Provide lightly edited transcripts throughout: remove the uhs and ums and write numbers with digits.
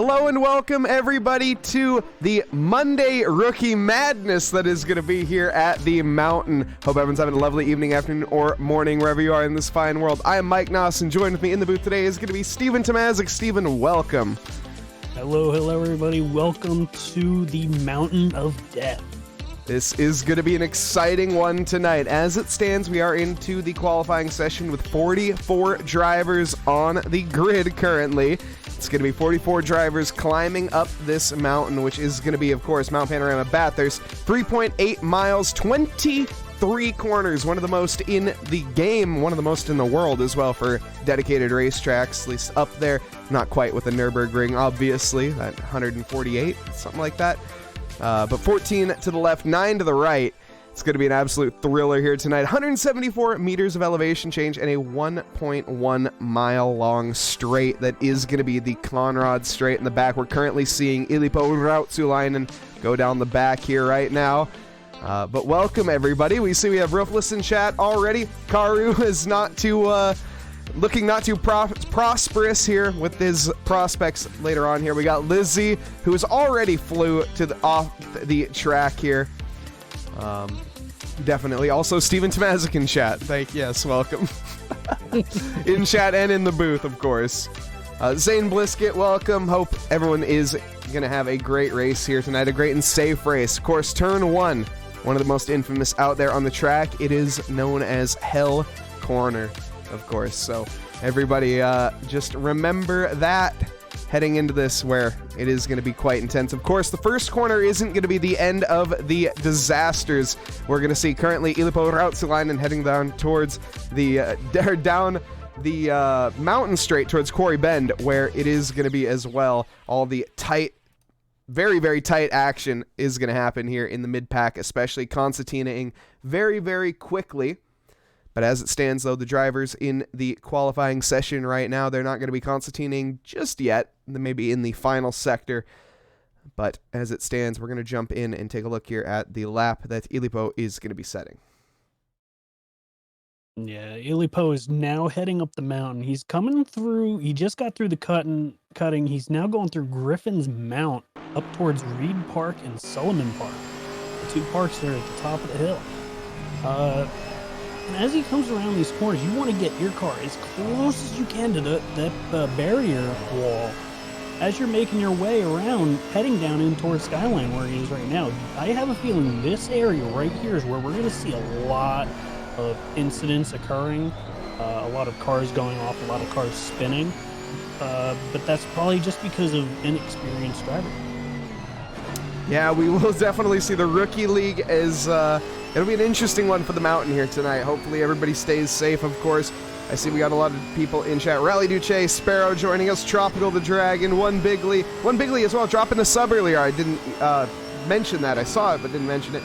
Hello and welcome everybody to the Monday Rookie Madness that is going to be here at the Mountain. Hope everyone's having a lovely evening, afternoon, or morning wherever you are in this fine world. I am Mike Nause, and joined with me in the booth today is going to be Stephen Tomazic. Stephen, welcome. Hello everybody. Welcome to the Mountain of Death. This is going to be an exciting one tonight. As it stands, we are into the qualifying session with 44 drivers on the grid currently. It's going to be 44 drivers climbing up this mountain, which is going to be, of course, Mount Panorama Bathurst. 3.8 miles, 23 corners, one of the most in the game, one of the most in the world as well for dedicated racetracks, at least up there. Not quite with the Nürburgring, obviously, that 148, something like that. But 14 to the left, 9 to the right. It's going to be an absolute thriller here tonight. 174 meters of elevation change and a 1.1 mile long straight that is going to be the Conrad Straight in the back. We're currently seeing Ilippo Rautsulainen go down the back here right now. But welcome everybody. We see we have Roofless in chat already. Karu is not too looking not too prosperous here with his prospects later on here. We got Lizzie, who has already flew to the off the track here. Definitely. Also, Stephen Tomazic in chat. Yes, welcome. In chat and in the booth, of course. Zane Blisket, welcome. Hope everyone is going to have a great race here tonight, a great and safe race. Of course, turn one of the most infamous out there on the track. It is known as Hell Corner, of course. So everybody just remember that heading into this, where it is going to be quite intense. Of course, the first corner isn't going to be the end of the disasters. We're going to see currently Ilippo Rautsulainen heading down towards the mountain straight towards Quarry Bend, where it is going to be as well. All the tight, very, very tight action is going to happen here in the mid-pack, especially concertinaing very, very quickly. But as it stands, though, the drivers in the qualifying session right now, they're not going to be concertinaing just yet. They may be in the final sector. But as it stands, we're going to jump in and take a look here at the lap that Ilippo is going to be setting. Yeah, Ilippo is now heading up the mountain. He's coming through. He just got through the cutting. He's now going through Griffin's Mount up towards Reed Park and Sullivan Park. The two parks there at the top of the hill. And as he comes around these corners, you want to get your car as close as you can to that barrier wall as you're making your way around, heading down in towards Skyline where he is right now. I have a feeling this area right here is where we're going to see a lot of incidents occurring, a lot of cars going off, a lot of cars spinning, but that's probably just because of inexperienced driving. Yeah, we will definitely see the Rookie League as it'll be an interesting one for the mountain here tonight. Hopefully everybody stays safe, of course. I see we got a lot of people in chat. Rally Duce, Sparrow joining us, Tropical the Dragon, One Bigly as well, dropping a sub earlier. I didn't mention that. I saw it, but didn't mention it.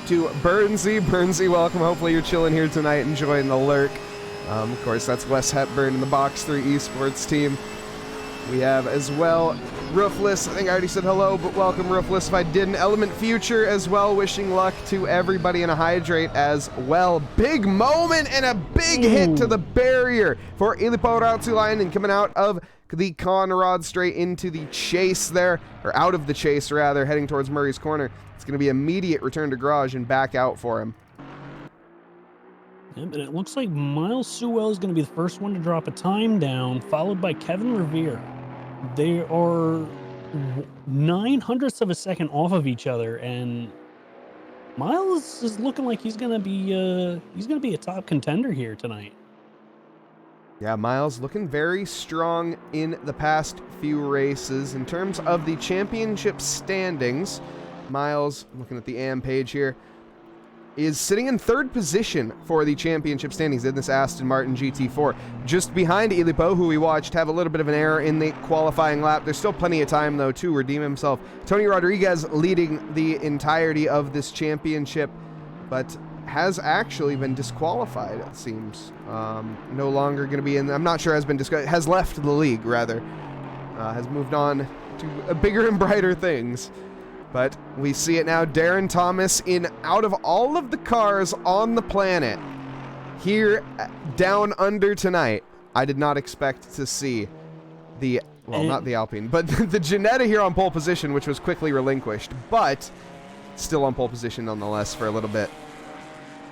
To Burnsy, welcome. Hopefully you're chilling here tonight, enjoying the lurk. Of course, that's Wes Hepburn in the Box 3 esports team. We have as well Roofless. I think I already said hello, but welcome Roofless if I didn't. Element Future as well, wishing luck to everybody, and a Hydrate as well. Big moment and a big hit to the barrier for Ilippo Rautsulainen coming out of the Conrad Straight into the chase there, or out of the chase rather, heading towards Murray's Corner. It's going to be immediate return to garage and back out for him. Yeah, but it looks like Miles Sewell is going to be the first one to drop a time down, followed by Kevin Revere. They are 0.09 of a second off of each other, and Miles is looking like he's going to be a top contender here tonight. Yeah, Miles looking very strong in the past few races. In terms of the championship standings, Miles, looking at the AM page here, is sitting in third position for the championship standings in this Aston Martin GT4. Just behind Ilippo, who we watched have a little bit of an error in the qualifying lap. There's still plenty of time, though, to redeem himself. Tony Rodriguez leading the entirety of this championship, but has actually been disqualified, it seems. No longer going to be in, I'm not sure has been disqualified, has left the league, rather. Has moved on to bigger and brighter things. But we see it now. Darren Thomas in out of all of the cars on the planet here down under tonight. I did not expect to see the Well, not the Alpine, but the Ginetta here on pole position, which was quickly relinquished, but still on pole position nonetheless for a little bit.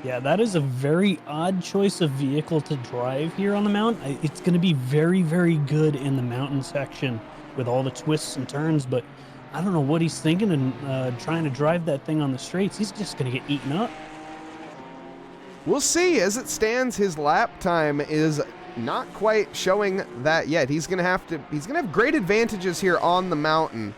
Yeah, that is a very odd choice of vehicle to drive here on the mountain. It's going to be very, very good in the mountain section with all the twists and turns, but I don't know what he's thinking and trying to drive that thing on the straights. He's just going to get eaten up. We'll see. As it stands, his lap time is not quite showing that yet. He's gonna have great advantages here on the mountain,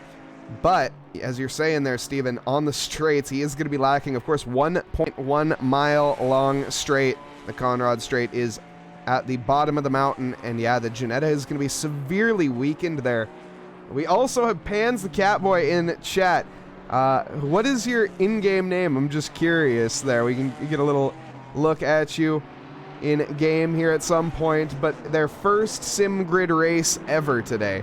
but as you're saying there, Steven, on the straights, he is gonna be lacking. Of course, 1.1 mile long straight. The Conrad straight is at the bottom of the mountain, and yeah, the Ginetta is gonna be severely weakened there. We also have Pans the Catboy in chat. What is your in-game name? I'm just curious there. We can get a little look at you in game here at some point, but their first sim grid race ever today.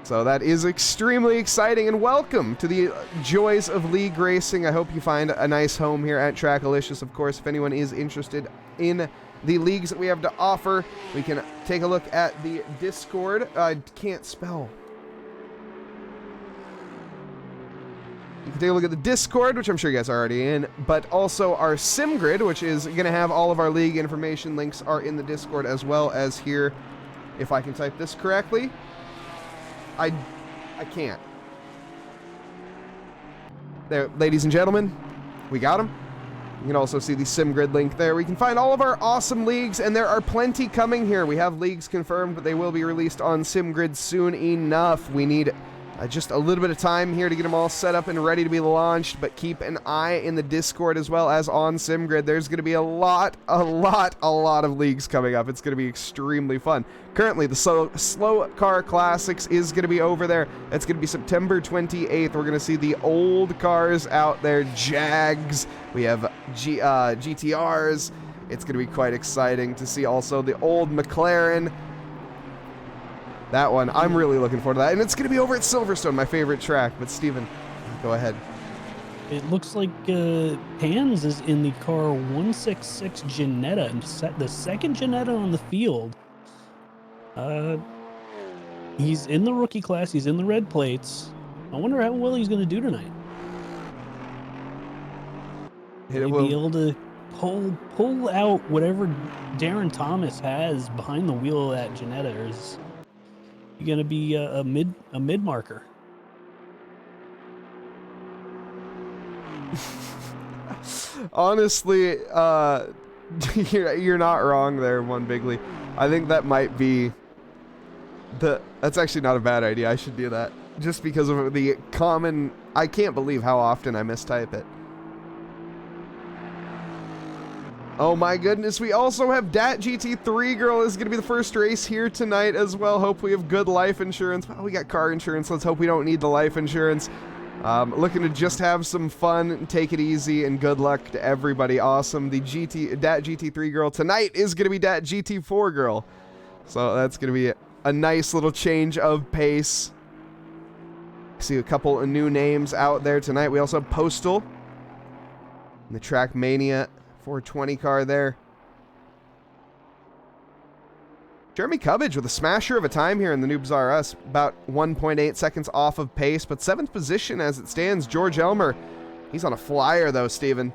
So that is extremely exciting, and welcome to the joys of league racing. I hope you find a nice home here at Trackalicious. Of course, if anyone is interested in the leagues that we have to offer, we can take a look at the Discord. I can't spell. You can take a look at the Discord, which I'm sure you guys are already in, but also our sim grid, which is going to have all of our league information. Links are in the Discord as well as here. If I can type this correctly. I can't. There, ladies and gentlemen, we got them. You can also see the sim grid link there. We can find all of our awesome leagues, and there are plenty coming here. We have leagues confirmed, but they will be released on sim grid soon enough. We need just a little bit of time here to get them all set up and ready to be launched, but keep an eye in the Discord as well as on SimGrid. There's going to be a lot of leagues coming up. It's going to be extremely fun. Currently, the Slow Car Classics is going to be over there. It's going to be September 28th. We're going to see the old cars out there, Jags. We have GTRs. It's going to be quite exciting to see also the old McLaren. That one, I'm really looking forward to that. And it's going to be over at Silverstone, my favorite track. But Steven, go ahead. It looks like Pans is in the car 166 Ginetta, and the second Ginetta on the field. He's in the rookie class. He's in the red plates. I wonder how well he's going to do tonight. He'll be able to pull out whatever Darren Thomas has behind the wheel of that Ginetta. Is going to be a mid marker. Honestly, you're not wrong there, One Bigly. I think that might be that's actually not a bad idea. I should do that just because of the common. I can't believe how often I mistype it. Oh my goodness, we also have Dat GT3 Girl is going to be the first race here tonight as well. Hope we have good life insurance. Well, we got car insurance. Let's hope we don't need the life insurance. Looking to just have some fun, take it easy, and good luck to everybody. Awesome. The Dat GT3 Girl tonight is going to be Dat GT4 Girl. So that's going to be a nice little change of pace. See a couple of new names out there tonight. We also have Postal in the Track Mania 420 car there. Jeremy Cubbage with a smasher of a time here in the Noobs R Us, about 1.8 seconds off of pace, but 7th position as it stands. George Elmer, he's on a flyer though, Steven.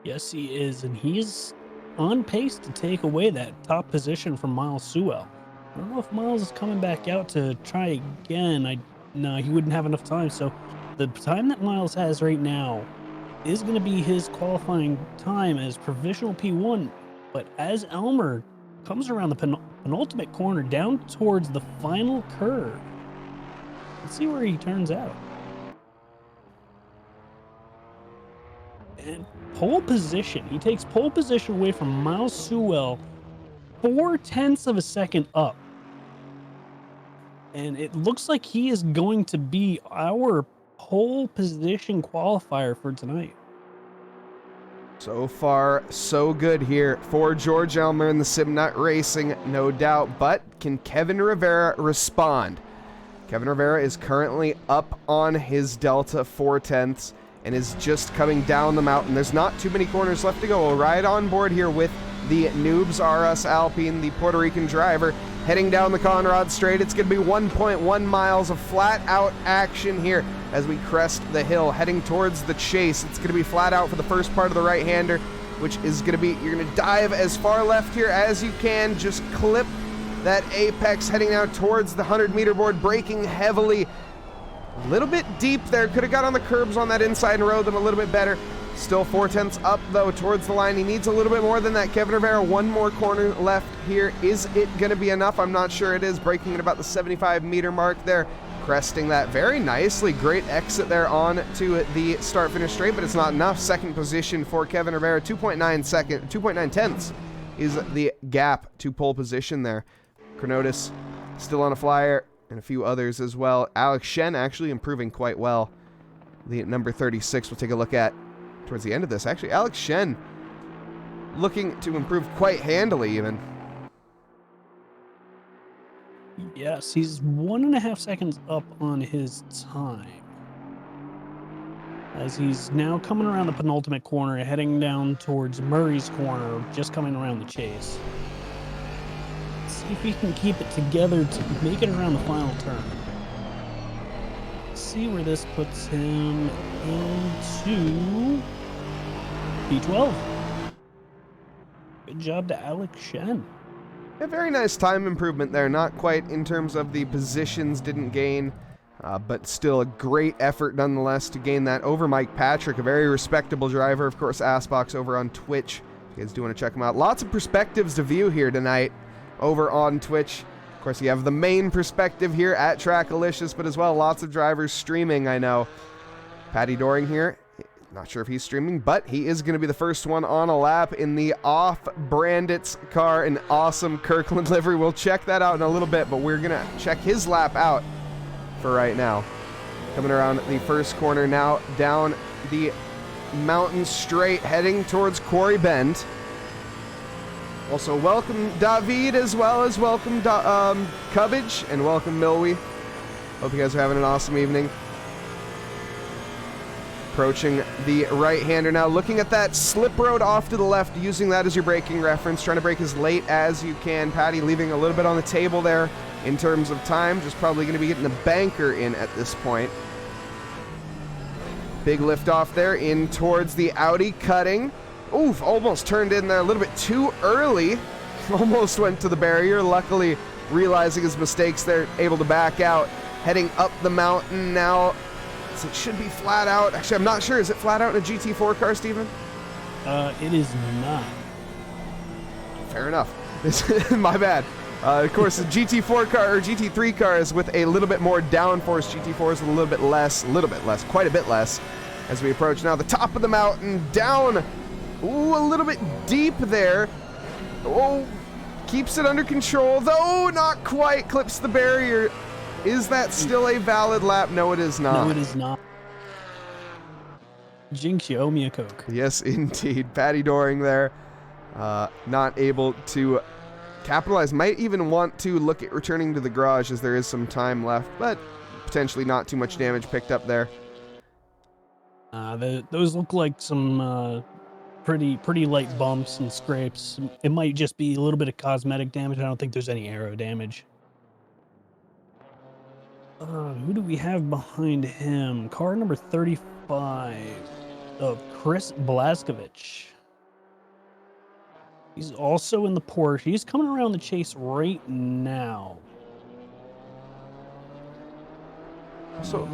Yes, he is, and he's on pace to take away that top position from Miles Sewell. I don't know if Miles is coming back out to try again. No, he wouldn't have enough time, so the time that Miles has right now is going to be his qualifying time as provisional P1, but as Elmer comes around the penultimate corner down towards the final curve, let's see where he turns out. And pole position, he takes pole position away from Miles Sewell 0.4 of a second up, and it looks like he is going to be our pole position qualifier for tonight. So far, so good here for George Elmer in the Simnut Racing, no doubt. But can Kevin Rivera respond? Kevin Rivera is currently up on his Delta 4/10 and is just coming down the mountain. There's not too many corners left to go. We'll ride on board here with the Noobs R Us Alpine, the Puerto Rican driver, heading down the Conrad Straight. It's going to be 1.1 miles of flat out action here as we crest the hill, heading towards the chase. It's going to be flat out for the first part of the right-hander, which is going to be, you're going to dive as far left here as you can, just clip that apex, heading now towards the 100-meter board, braking heavily. A little bit deep there, could have got on the curbs on that inside and rode them a little bit better. Still 4/10 up though towards the line. He needs a little bit more than that. Kevin Rivera, one more corner left here. Is it going to be enough? I'm not sure it is. Braking at about the 75-meter mark there. Cresting that very nicely. Great exit there on to the start-finish straight, but it's not enough. Second position for Kevin Rivera. 2.9 tenths is the gap to pole position there. Cronotis still on a flyer, and a few others as well. Alex Shen actually improving quite well. The number 36 we'll take a look at towards the end of this. Actually, Alex Shen looking to improve quite handily even. Yes, he's 1.5 seconds up on his time. As he's now coming around the penultimate corner, heading down towards Murray's corner, just coming around the chase. Let's see if he can keep it together to make it around the final turn. Let's see where this puts him into P12. Good job to Alex Shen. A very nice time improvement there. Not quite in terms of the positions, didn't gain, but still a great effort nonetheless to gain that over Mike Patrick, a very respectable driver. Of course, Assbox over on Twitch. If you guys do want to check him out. Lots of perspectives to view here tonight over on Twitch. Of course, you have the main perspective here at Trackalicious, but as well, lots of drivers streaming, I know. Patty Doring here. Not sure if he's streaming, but he is going to be the first one on a lap in the off-Brandit's car, an awesome Kirkland livery. We'll check that out in a little bit, but we're going to check his lap out for right now. Coming around the first corner now, down the mountain straight, heading towards Quarry Bend. Also, welcome David, as well as welcome Cubbage, and welcome Milwy. Hope you guys are having an awesome evening. Approaching the right-hander now, looking at that slip road off to the left, using that as your braking reference, trying to brake as late as you can. Patty leaving a little bit on the table there in terms of time, just probably going to be getting the banker in at this point. Big lift off there in towards the Audi, cutting. Oof, almost turned in there a little bit too early. Almost went to the barrier, luckily realizing his mistakes there, able to back out. Heading up the mountain now. It should be flat out. Actually, I'm not sure. Is it flat out in a GT4 car, Steven? It is not. Fair enough. My bad. Of course, the GT4 car or GT3 car is with a little bit more downforce. GT4 is a little bit less, quite a bit less. As we approach now the top of the mountain, down. Ooh, a little bit deep there. Oh, keeps it under control, though not quite. Clips the barrier. Is that still a valid lap? No, it is not. No, it is not. Jinx, you owe me a Coke. Yes, indeed. Patty Doring there. Not able to capitalize. Might even want to look at returning to the garage as there is some time left, but potentially not too much damage picked up there. Those look like some pretty light bumps and scrapes. It might just be a little bit of cosmetic damage. I don't think there's any aero damage. Who do we have behind him? Car number 35 of Chris Blaskovich. He's also in the Porsche. He's coming around the chase right now. So,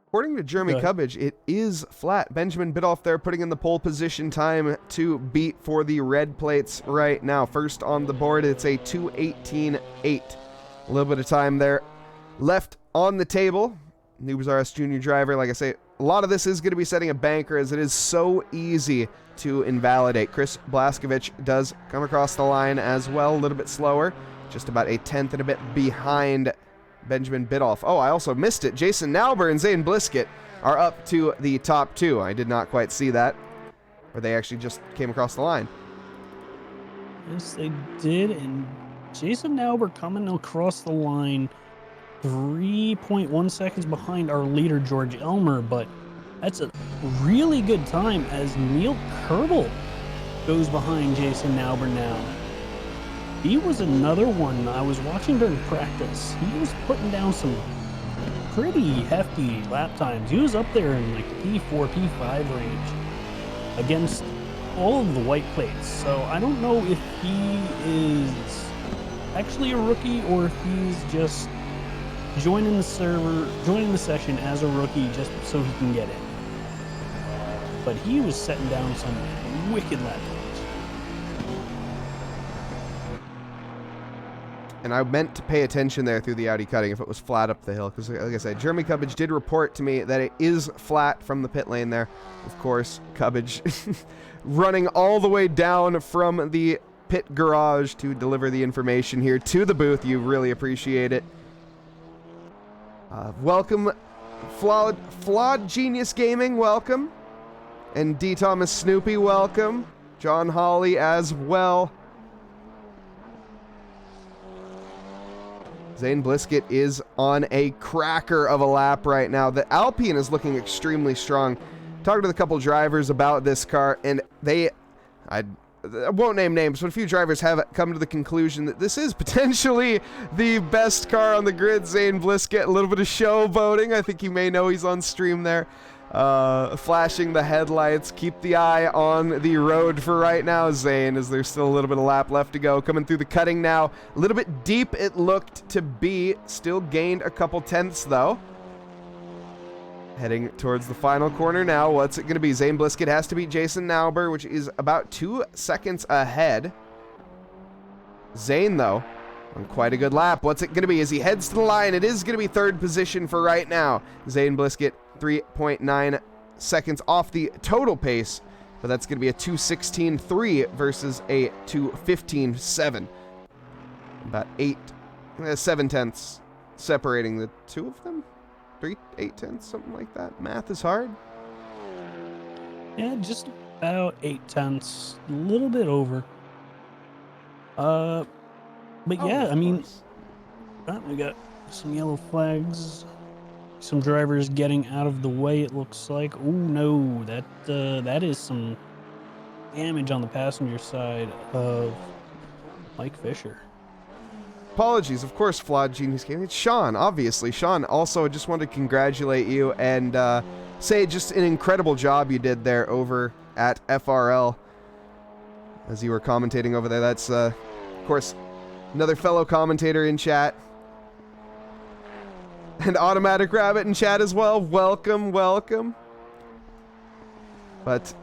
according to Jeremy Cubbage, it is flat. Benjamin Bidoff there putting in the pole position time to beat for the red plates right now. First on the board, it's a 2:18.8. A little bit of time there left on the table. Noobs RS Junior driver, like I say, a lot of this is going to be setting a banker as it is so easy to invalidate. Chris Blaskovich does come across the line as well, a little bit slower, just about a tenth and a bit behind Benjamin Bidoff. Oh, I also missed it. Jason Nauber and Zane Bliskett are up to the top two. I did not quite see that, or they actually just came across the line. Yes, they did, and Jason Nauber coming across the line 3.1 seconds behind our leader, George Elmer, but that's a really good time as Neil Kerbel goes behind Jason Nauber now. He was another one I was watching during practice. He was putting down some pretty hefty lap times. He was up there in like the P4, P5 range against all of the white plates. So I don't know if he is actually a rookie or if he's just joining the session as a rookie just so he can get in. But he was setting down some wicked lap times. And I meant to pay attention there through the Audi cutting if it was flat up the hill, because like I said, Jeremy Cubbage did report to me that it is flat from the pit lane there. Of course, Cubbage running all the way down from the pit garage to deliver the information here to the booth. You really appreciate it. Welcome, Flawed Genius Gaming, welcome. And D. Thomas Snoopy, welcome. John Hawley as well. Zane Blisket is on a cracker of a lap right now. The Alpine is looking extremely strong. Talking to a couple drivers about this car, and I won't name names, but a few drivers have come to the conclusion that this is potentially the best car on the grid. Zane Blisket, a little bit of showboating. I think you may know he's on stream there. Flashing the headlights. Keep the eye on the road for right now, Zane, as there's still a little bit of lap left to go. Coming through the cutting now. A little bit deep it looked to be. Still gained a couple tenths, though. Heading towards the final corner now. What's it going to be? Zane Blisket has to beat Jason Nauber, which is about 2 seconds ahead. Zane, though, on quite a good lap. What's it going to be? As he heads to the line, it is going to be third position for right now. Zane Blisket, 3.9 seconds off the total pace, but that's going to be a 2:16.3 versus a 2:15.7. About 7 tenths separating the two of them. 8 tenths, something like that. Math is hard. Yeah, just about 8 tenths, a little bit over. But yeah, I mean, we got some yellow flags. Some drivers getting out of the way, it looks like. Oh no, that is some damage on the passenger side of Mike Fisher. Apologies, of course, Flawed Genius Gaming. It's Sean, obviously. Sean, also, I just wanted to congratulate you and say just an incredible job you did there over at FRL as you were commentating over there. That's, of course, another fellow commentator in chat. And Automatic Rabbit in chat as well. Welcome, welcome. But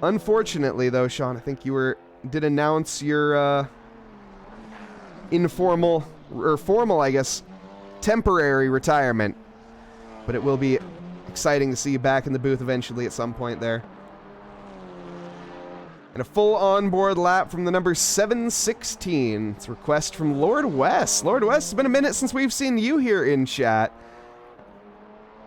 unfortunately, though, Sean, I think you did announce your informal, or formal, I guess, temporary retirement. But it will be exciting to see you back in the booth eventually at some point there. And a full onboard lap from the number 716. It's a request from Lord West. Lord West, it's been a minute since we've seen you here in chat.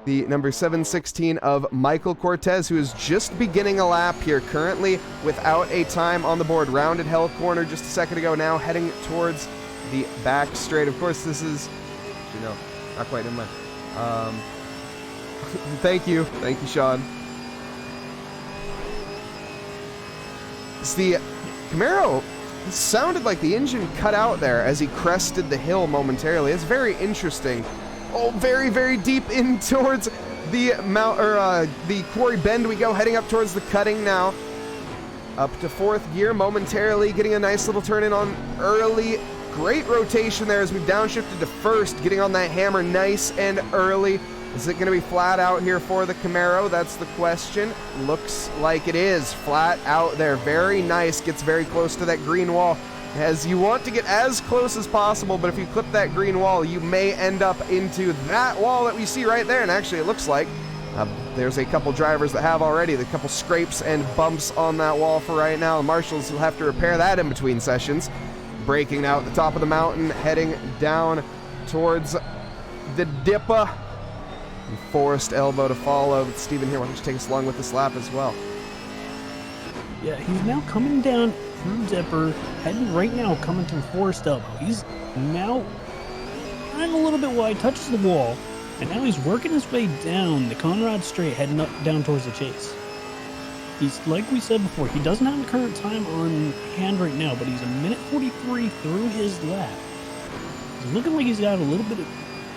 The number 716 of Michael Cortez, who is just beginning a lap here currently without a time on the board. Rounded hell corner just a second ago, now heading towards the back straight. Of course, this is, not quite in mind. Thank you, Sean. It's the Camaro. It sounded like the engine cut out there as he crested the hill momentarily. It's very interesting. Oh, very, very deep in towards the the quarry bend we go, heading up towards the cutting now. Up to fourth gear momentarily, getting a nice little turn in on early. Great rotation there as we downshifted to first, getting on that hammer nice and early. Is it going to be flat out here for the Camaro? That's the question. Looks like it is flat out there. Very nice. Gets very close to that green wall. As you want to get as close as possible, but if you clip that green wall, you may end up into that wall that we see right there. And actually, it looks like there's a couple drivers that have already. The couple scrapes and bumps on that wall for right now. The marshals will have to repair that in between sessions. Braking now at the top of the mountain, heading down towards the Dippa. And Forest Elbow to follow. But Steven here, why don't you take us along with this lap as well? Yeah, he's now coming down through Dipper, heading right now, coming through Forest Elbow. He's now running a little bit wide, touches the wall, and now he's working his way down the Conrad Straight, heading up down towards the chase. He's, like we said before, he doesn't have the current time on hand right now, but he's a minute 43 through his lap. He's looking like he's got a little bit of,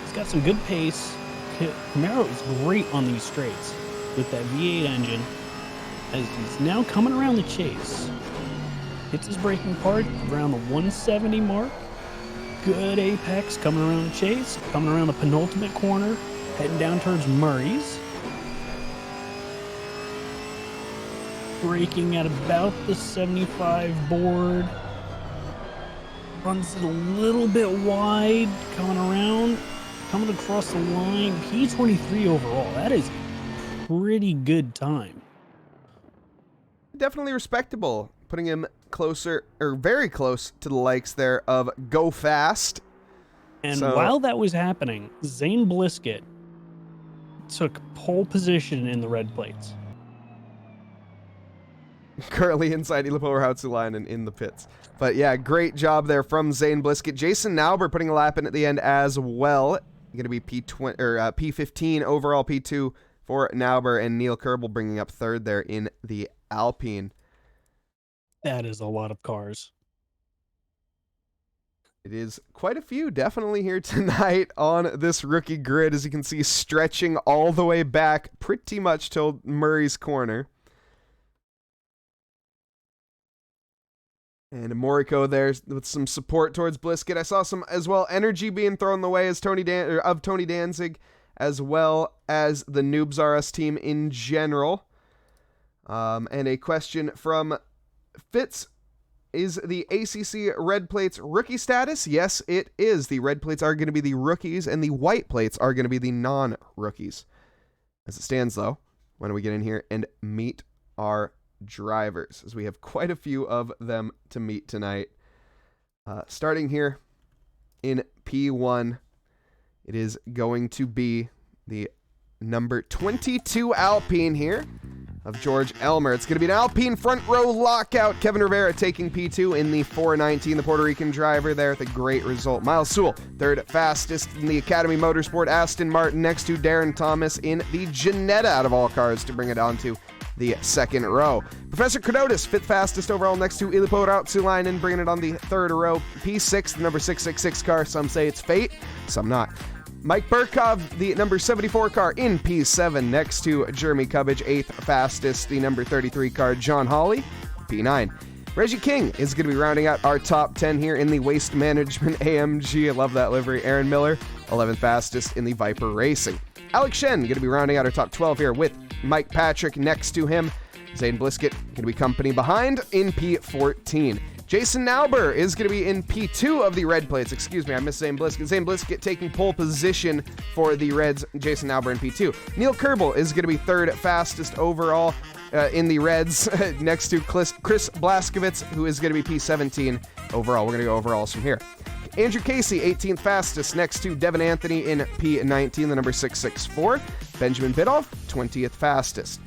he's got some good pace. Camaro is great on these straights with that V8 engine, as he's now coming around the chase. Hits his braking part around the 170 mark. Good apex coming around the chase, coming around the penultimate corner, heading down towards Murray's. Braking at about the 75 board. Runs it a little bit wide, coming around, coming across the line. P23 overall. That is a pretty good time. Definitely respectable, putting him closer, or very close to the likes there of Go Fast. And while that was happening, Zane Blisket took pole position in the red plates. Currently inside Ila Powerhouse-Ulainen in the pits. But yeah, great job there from Zane Blisket. Jason Nauber putting a lap in at the end as well. Going to be P20 or P15 overall, P2 for Nauber, and Neil Kerbel bringing up third there in the Alpine. That is a lot of cars. It is quite a few definitely here tonight on this rookie grid, as you can see, stretching all the way back pretty much till Murray's corner. And Moriko there with some support towards Blisket. I saw some as well energy being thrown the way as Tony Danzig, as well as the Noobs R Us team in general. And a question from Fitz: is the ACC red plates rookie status? Yes, it is. The red plates are going to be the rookies, and the white plates are going to be the non-rookies. As it stands, though, why don't we get in here and meet our drivers, as we have quite a few of them to meet tonight. Starting here in P1, it is going to be the number 22 Alpine here of George Elmer. It's going to be an Alpine front row lockout. Kevin Rivera taking P2 in the 419, the Puerto Rican driver there with a great result. Miles Sewell, third fastest in the Academy Motorsport. Aston Martin next to Darren Thomas in the Ginetta out of all cars to bring it on to the second row. Professor Credotis, fifth fastest overall next to Ilipo Rautsulainen, bringing it on the third row. P6, the number 666 car. Some say it's fate, some not. Mike Burkov, the number 74 car in P7 next to Jeremy Cubbage, eighth fastest, the number 33 car. John Hawley, P9. Reggie King is going to be rounding out our top 10 here in the Waste Management AMG. I love that livery. Aaron Miller, 11th fastest in the Viper Racing. Alex Shen going to be rounding out our top 12 here with Mike Patrick next to him. Zane Blisket going to be company behind in P14. Jason Nauber is going to be in P2 of the red plates. Excuse me, I missed Zane Blisket. Zane Blisket taking pole position for the Reds. Jason Nauber in P2. Neil Kerbel is going to be third fastest overall in the Reds next to Chris Blaskovitz, who is going to be P17 overall. We're going to go overalls from here. Andrew Casey, 18th fastest, next to Devin Anthony in P19, the number 664. Benjamin Bidoff, 20th fastest.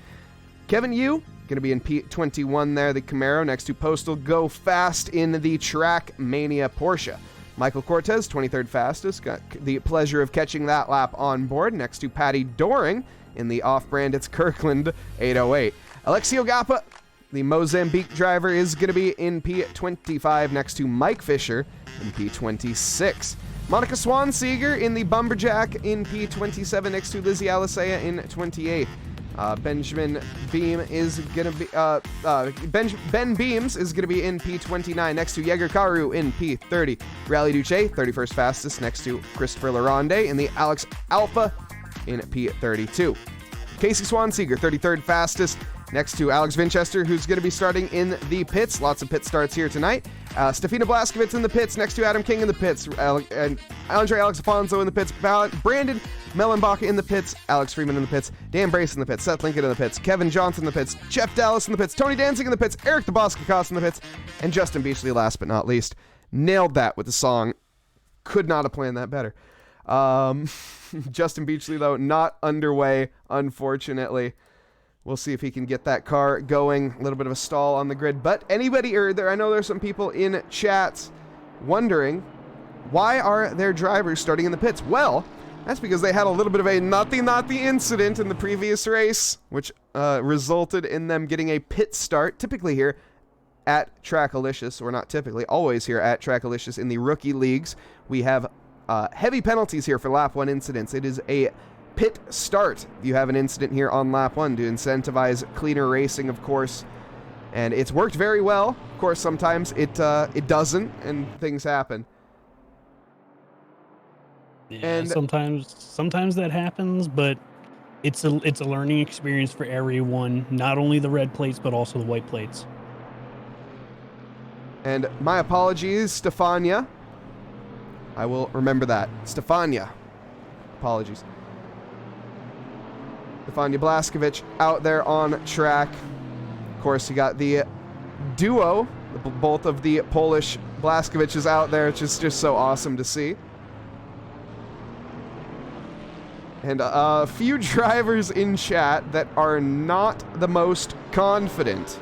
Kevin Yu, going to be in P21 there, the Camaro, next to Postal Go Fast in the Track Mania Porsche. Michael Cortez, 23rd fastest, got the pleasure of catching that lap on board, next to Patty Doring in the off-brand, it's Kirkland 808. Alexio Gappa, the Mozambique driver, is going to be in P25 next to Mike Fisher in P26. Monica Swanseeger in the Bumberjack in P27 next to Lizzie Alisea in 28. Benjamin Beam is going to be Ben Beams is going to be in P29 next to Yeager Karu in P30. Rally Duce, 31st fastest next to Christopher Laronde in the Alex Alpha in P32. Casey Swanseeger, 33rd fastest next to Alex Vinchester, who's going to be starting in the pits. Lots of pit starts here tonight. Stefina Blaskovitz in the pits next to Adam King in the pits. And Andre Alex Afonso in the pits. Brandon Mellenbach in the pits. Alex Freeman in the pits. Dan Brace in the pits. Seth Lincoln in the pits. Kevin Johnson in the pits. Jeff Dallas in the pits. Tony Danzig in the pits. Eric DeBoskakos in the pits. And Justin Beachley, last but not least. Nailed that with the song. Could not have planned that better. Justin Beachley, though, not underway, unfortunately. We'll see if he can get that car going. A little bit of a stall on the grid. But anybody, I know there's some people in chats wondering, why are their drivers starting in the pits? Well, That's because they had a little bit of a naughty incident in the previous race, which resulted in them getting a pit start, typically here at Trackalicious, or not typically, always here at Trackalicious in the rookie leagues. We have heavy penalties here for lap 1 incidents. It is a pit start if you have an incident here on lap 1 to incentivize cleaner racing, of course. And it's worked very well. Of course, sometimes it doesn't, and things happen. Yeah, and sometimes that happens, but it's a learning experience for everyone, not only the red plates but also the white plates. And my apologies, Stefania. I will remember that. Stefania. Apologies. Stefania Blaskovic out there on track. Of course, you got the duo, both of the Polish Blaskovic's out there, which is just so awesome to see. And a few drivers in chat that are not the most confident.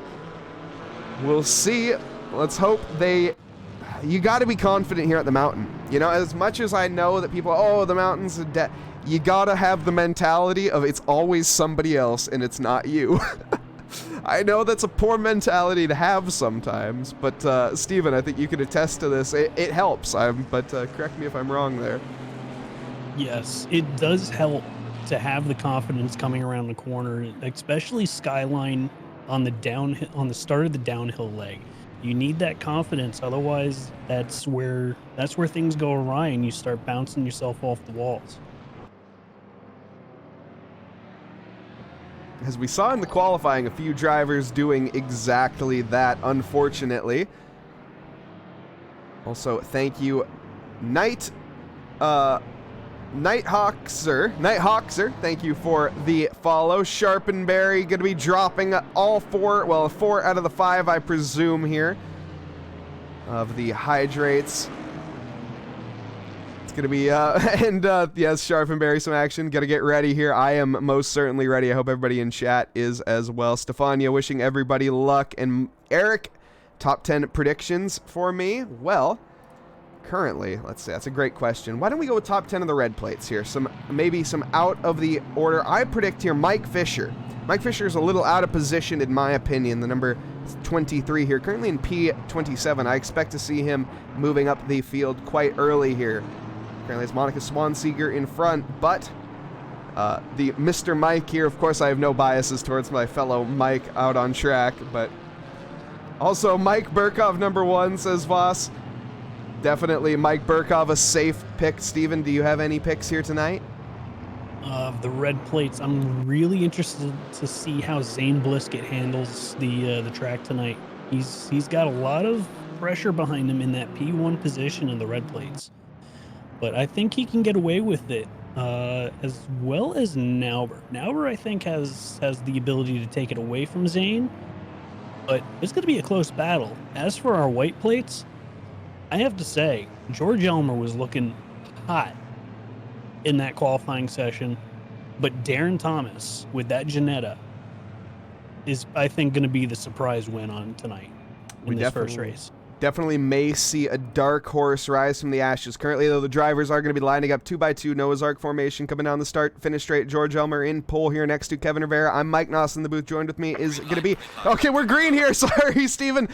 We'll see. Let's hope you got to be confident here at the mountain. You know, as much as I know that people, oh, the mountain's a dead, you got to have the mentality of it's always somebody else and it's not you. I know that's a poor mentality to have sometimes, but Steven, I think you can attest to this. It helps, but correct me if I'm wrong there. Yes, it does help to have the confidence coming around the corner, especially Skyline on the start of the downhill leg. You need that confidence, otherwise that's where things go awry and you start bouncing yourself off the walls. As we saw in the qualifying, a few drivers doing exactly that, unfortunately. Also, thank you, Nighthawkser, thank you for the follow. Sharpenberry going to be dropping all 4 out of the 5, I presume, here, of the hydrates. It's going to be, yes, Sharpenberry, some action. Got to get ready here. I am most certainly ready. I hope everybody in chat is as well. Stefania wishing everybody luck. And Eric, top 10 predictions for me. Well, currently, let's see, that's a great question. Why don't we go with top 10 of the red plates here? Maybe some out of the order. I predict here Mike Fisher. Mike Fisher is a little out of position in my opinion, the number 23 here, currently in P27. I expect to see him moving up the field quite early here. Currently it's Monica Swanseeger in front, but the Mr. Mike here, of course I have no biases towards my fellow Mike out on track, but also Mike Burkov number 1, says Voss. Definitely Mike Burkov, a safe pick. Steven, do you have any picks here tonight? The red plates, I'm really interested to see how Zane Blisket handles the track tonight. He's got a lot of pressure behind him in that P1 position in the red plates, but I think he can get away with it, as well as Nauber. Nauber, I think, has the ability to take it away from Zane, but it's going to be a close battle. As for our white plates, I have to say, George Elmer was looking hot in that qualifying session, but Darren Thomas with that Ginetta is, I think, going to be the surprise win on tonight in this first race. Definitely may see a dark horse rise from the ashes. Currently, though, the drivers are going to be lining up 2x2 Noah's Ark formation, coming down the start-finish straight. George Elmer in pole here next to Kevin Rivera. I'm Mike Nause in the booth. Joined with me is going to be... Okay, we're green here. Sorry, Steven.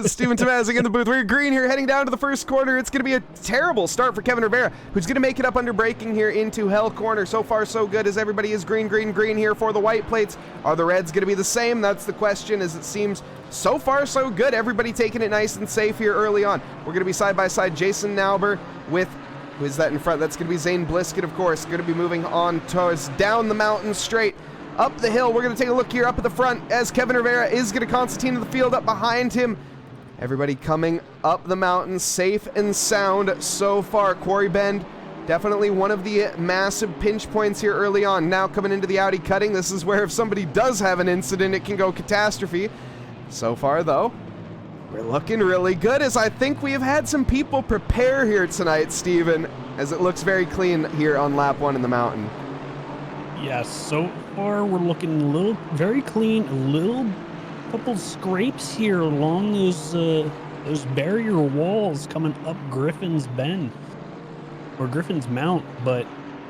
Steven Tomazic in the booth. We're green here, heading down to the first corner. It's going to be a terrible start for Kevin Rivera, who's going to make it up under braking here into Hell Corner. So far, so good, as everybody is green here for the white plates. Are the reds going to be the same? That's the question, as it seems... So far, so good. Everybody taking it nice and safe here early on. We're going to be side by side. Jason Nauber with, who is that in front? That's going to be Zane Blisket, of course. Going to be moving on towards down the mountain, straight up the hill. We're going to take a look here up at the front as Kevin Rivera is going to concertina in the field up behind him. Everybody coming up the mountain safe and sound so far. Quarry Bend, definitely one of the massive pinch points here early on. Now coming into the Audi cutting. This is where if somebody does have an incident, it can go catastrophe. So far, though, we're looking really good, as I think we have had some people prepare here tonight, Steven, as it looks very clean here on lap 1 in the mountain. Yes, so far we're looking very clean. Couple scrapes here along those barrier walls coming up Griffin's Bend, or Griffin's Mount, but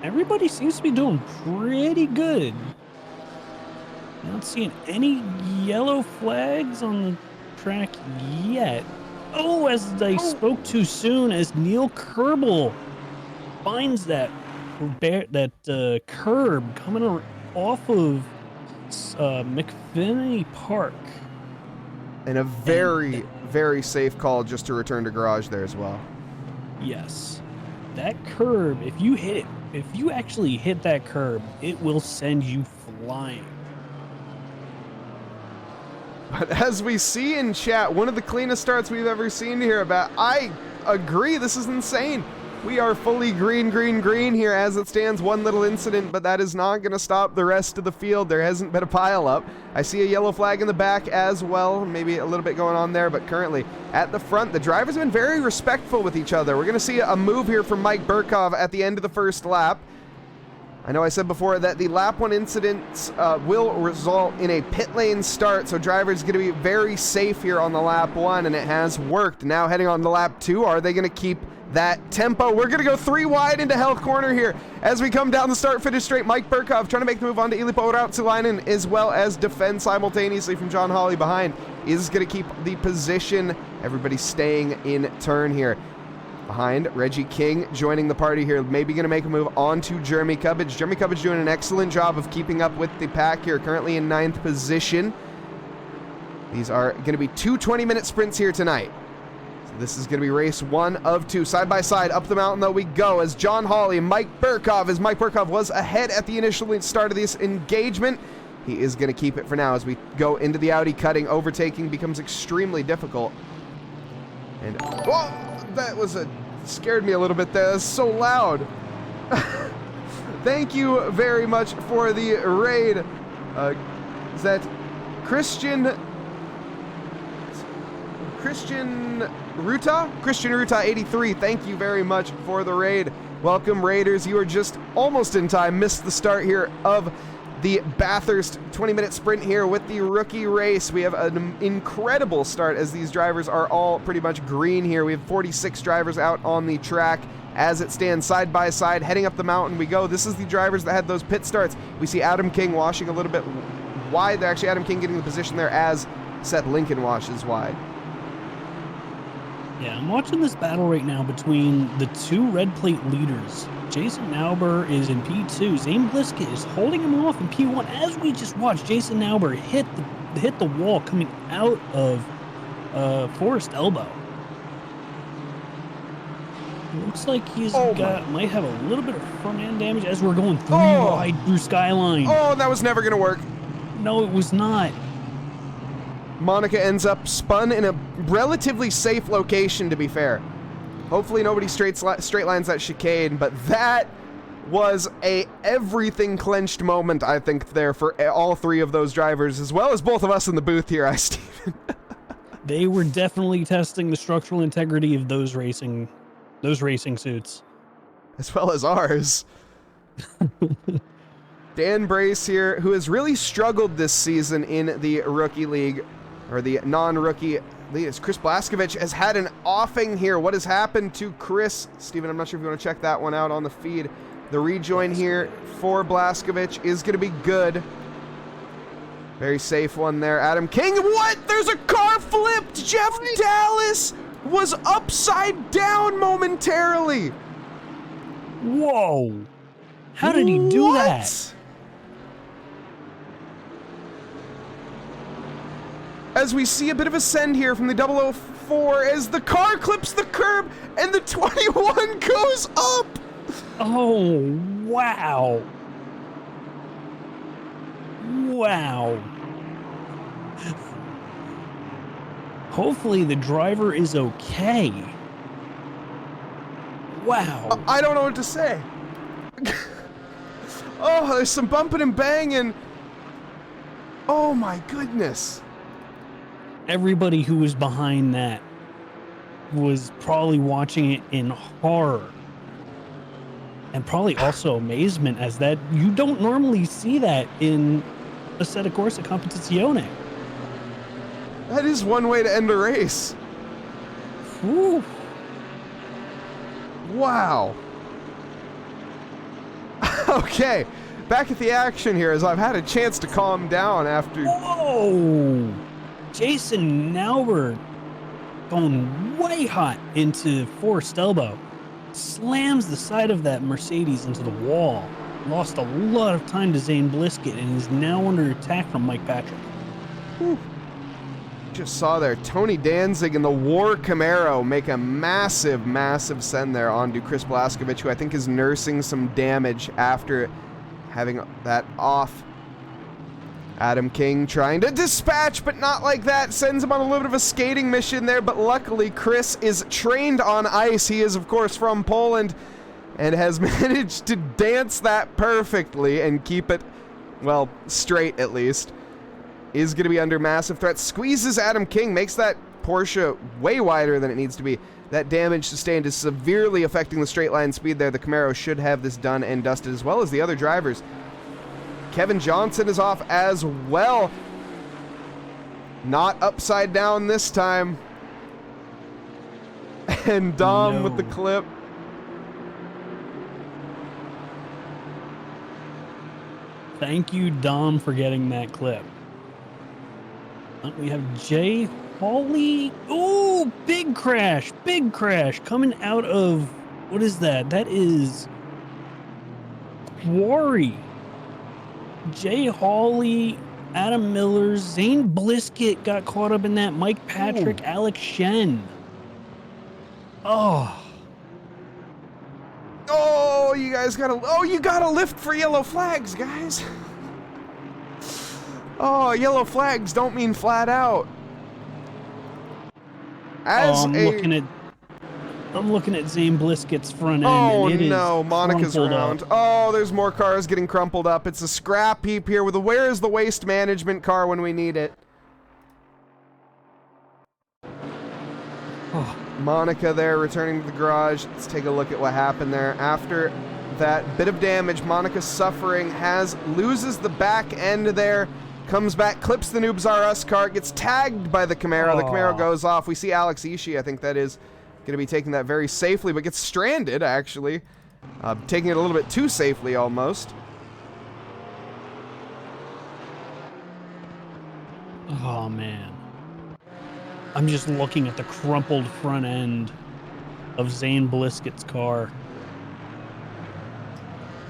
Everybody seems to be doing pretty good. Not seeing any yellow flags on the track yet. Oh, as I spoke too soon, as Neil Kerbel finds that curb coming off of McPhinney Park. And a very safe call just to return to garage there as well. Yes. That curb, if you actually hit that curb, it will send you flying. But as we see in chat, one of the cleanest starts we've ever seen here. I agree, this is insane. We are fully green here as it stands. One little incident, but that is not going to stop the rest of the field. There hasn't been a pile up. I see a yellow flag in the back as well. Maybe a little bit going on there, but currently at the front, the drivers have been very respectful with each other. We're going to see a move here from Mike Burkov at the end of the first lap. I know I said before that the lap 1 incidents will result in a pit lane start, so drivers going to be very safe here on the lap 1, and it has worked. Now heading on to lap 2, are they going to keep that tempo? We're going to go 3 wide into Health Corner here as we come down the start-finish straight. Mike Burkov trying to make the move on to Ilipo Rautsulainen, as well as defend simultaneously from John Hawley behind. Is going to keep the position. Everybody staying in turn here. Behind, Reggie King joining the party here. Maybe going to make a move on to Jeremy Cubbage. Jeremy Cubbage doing an excellent job of keeping up with the pack here, currently in 9th position. These are going to be 2 20-minute sprints here tonight. So this is going to be race 1 of 2. Side by side, up the mountain though we go as John Hawley, Mike Burkov, as Mike Burkov was ahead at the initial start of this engagement. He is going to keep it for now as we go into the Audi cutting. Overtaking becomes extremely difficult. And, whoa! That scared me a little bit there. That's so loud. Thank you very much for the raid. Is that Christian Ruta? Christian Ruta 83. Thank you very much for the raid. Welcome, Raiders. You are just almost in time. Missed the start here of the Bathurst 20-minute sprint here with the rookie race. We have an incredible start as these drivers are all pretty much green here. We have 46 drivers out on the track as it stands side by side. Heading up the mountain we go. This is the drivers that had those pit starts. We see Adam King washing a little bit wide. Actually, Adam King getting the position there as Seth Lincoln washes wide. Yeah, I'm watching this battle right now between the 2 red plate leaders. Jason Nauber is in P2. Zane Bliska is holding him off in P1 as we just watched Jason Nauber hit the wall coming out of Forest Elbow. Looks like might have a little bit of front end damage as we're going 3 wide through Skyline. Oh, that was never going to work. No, it was not. Monica ends up spun in a relatively safe location, to be fair. Hopefully nobody straight lines that chicane, but that was a everything clenched moment, I think, there for all 3 of those drivers, as well as both of us in the booth here, Steven. They were definitely testing the structural integrity of those racing suits. As well as ours. Dan Brace here, who has really struggled this season in the rookie league, or the non-rookie league. Chris Blaskovich has had an offing here. What has happened to Chris? Steven, I'm not sure if you want to check that one out on the feed. The rejoin here for Blaskovich is going to be good. Very safe one there. Adam King, what? There's a car flipped! Jeff Dallas was upside down momentarily. Whoa. How did he do that? As we see a bit of a send here from the 004 as the car clips the curb and the 21 goes up. Oh, wow. Wow. Hopefully the driver is okay. Wow. I don't know what to say. Oh, there's some bumping and banging. Oh my goodness. Everybody who was behind that was probably watching it in horror. And probably also amazement, as that you don't normally see that in a set of Corsa Competizione. That is one way to end a race. Whew. Wow. Okay, back at the action here as I've had a chance to calm down after... Whoa! Jason Naubert going way hot into Forrest Elbow. Slams the side of that Mercedes into the wall. Lost a lot of time to Zane Blisket and is now under attack from Mike Patrick. Whew. Just saw there Tony Danzig and the War Camaro make a massive, massive send there onto Chris Blaskovich, who I think is nursing some damage after having that off. Adam King trying to dispatch, but not like that. Sends him on a little bit of a skating mission there, but luckily Chris is trained on ice. He is, of course, from Poland and has managed to dance that perfectly and keep it, well, straight at least. Is going to be under massive threat. Squeezes Adam King, makes that Porsche way wider than it needs to be. That damage sustained is severely affecting the straight line speed there. The Camaro should have this done and dusted, as well as the other drivers. Kevin Johnson is off as well. Not upside down this time. And Dom with the clip. Thank you, Dom, for getting that clip. We have Jay Hawley. Oh, big crash coming out of, what is that? That is Quarry. Jay Hawley, Adam Miller, Zane Blisket got caught up in that. Mike Patrick, ooh. Alex Shen. Oh, you guys gotta, you gotta lift for yellow flags, guys. Oh, yellow flags don't mean flat out. I'm looking at Zane Blisket's front end. Oh, and it no, is Monica's around. Up. Oh, there's more cars getting crumpled up. It's a scrap heap here with where is the waste management car when we need it? Oh, Monica there returning to the garage. Let's take a look at what happened there. After that bit of damage, Monica suffering loses the back end there. Comes back, clips the Noobs R Us car, gets tagged by the Camaro. Oh. The Camaro goes off. We see Alex Ishii, I think that is going to be taking that very safely, but gets stranded, actually. Taking it a little bit too safely, almost. Oh, man. I'm just looking at the crumpled front end of Zane Blisket's car.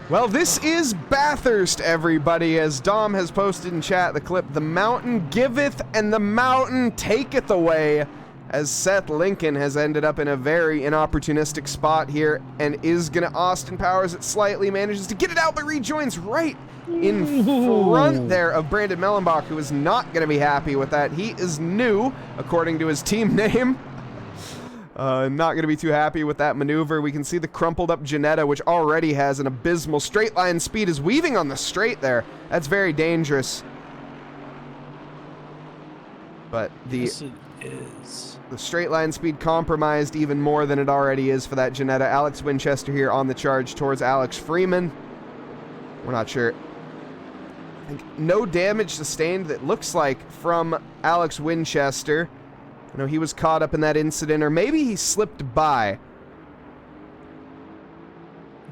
Well, this is Bathurst, everybody, as Dom has posted in chat the clip, "The mountain giveth and the mountain taketh away," as Seth Lincoln has ended up in a very inopportunistic spot here and is going to Austin Powers it slightly, manages to get it out, but rejoins right in front there of Brandon Mellenbach, who is not going to be happy with that. He is new, according to his team name. Not going to be too happy with that maneuver. We can see the crumpled up Ginetta, which already has an abysmal straight line speed, is weaving on the straight there. That's very dangerous. But yes, it is. The straight line speed compromised even more than it already is for that Ginetta. Alex Winchester here on the charge towards Alex Freeman. We're not sure. I think no damage sustained, that looks like, from Alex Winchester. I know he was caught up in that incident, or maybe he slipped by.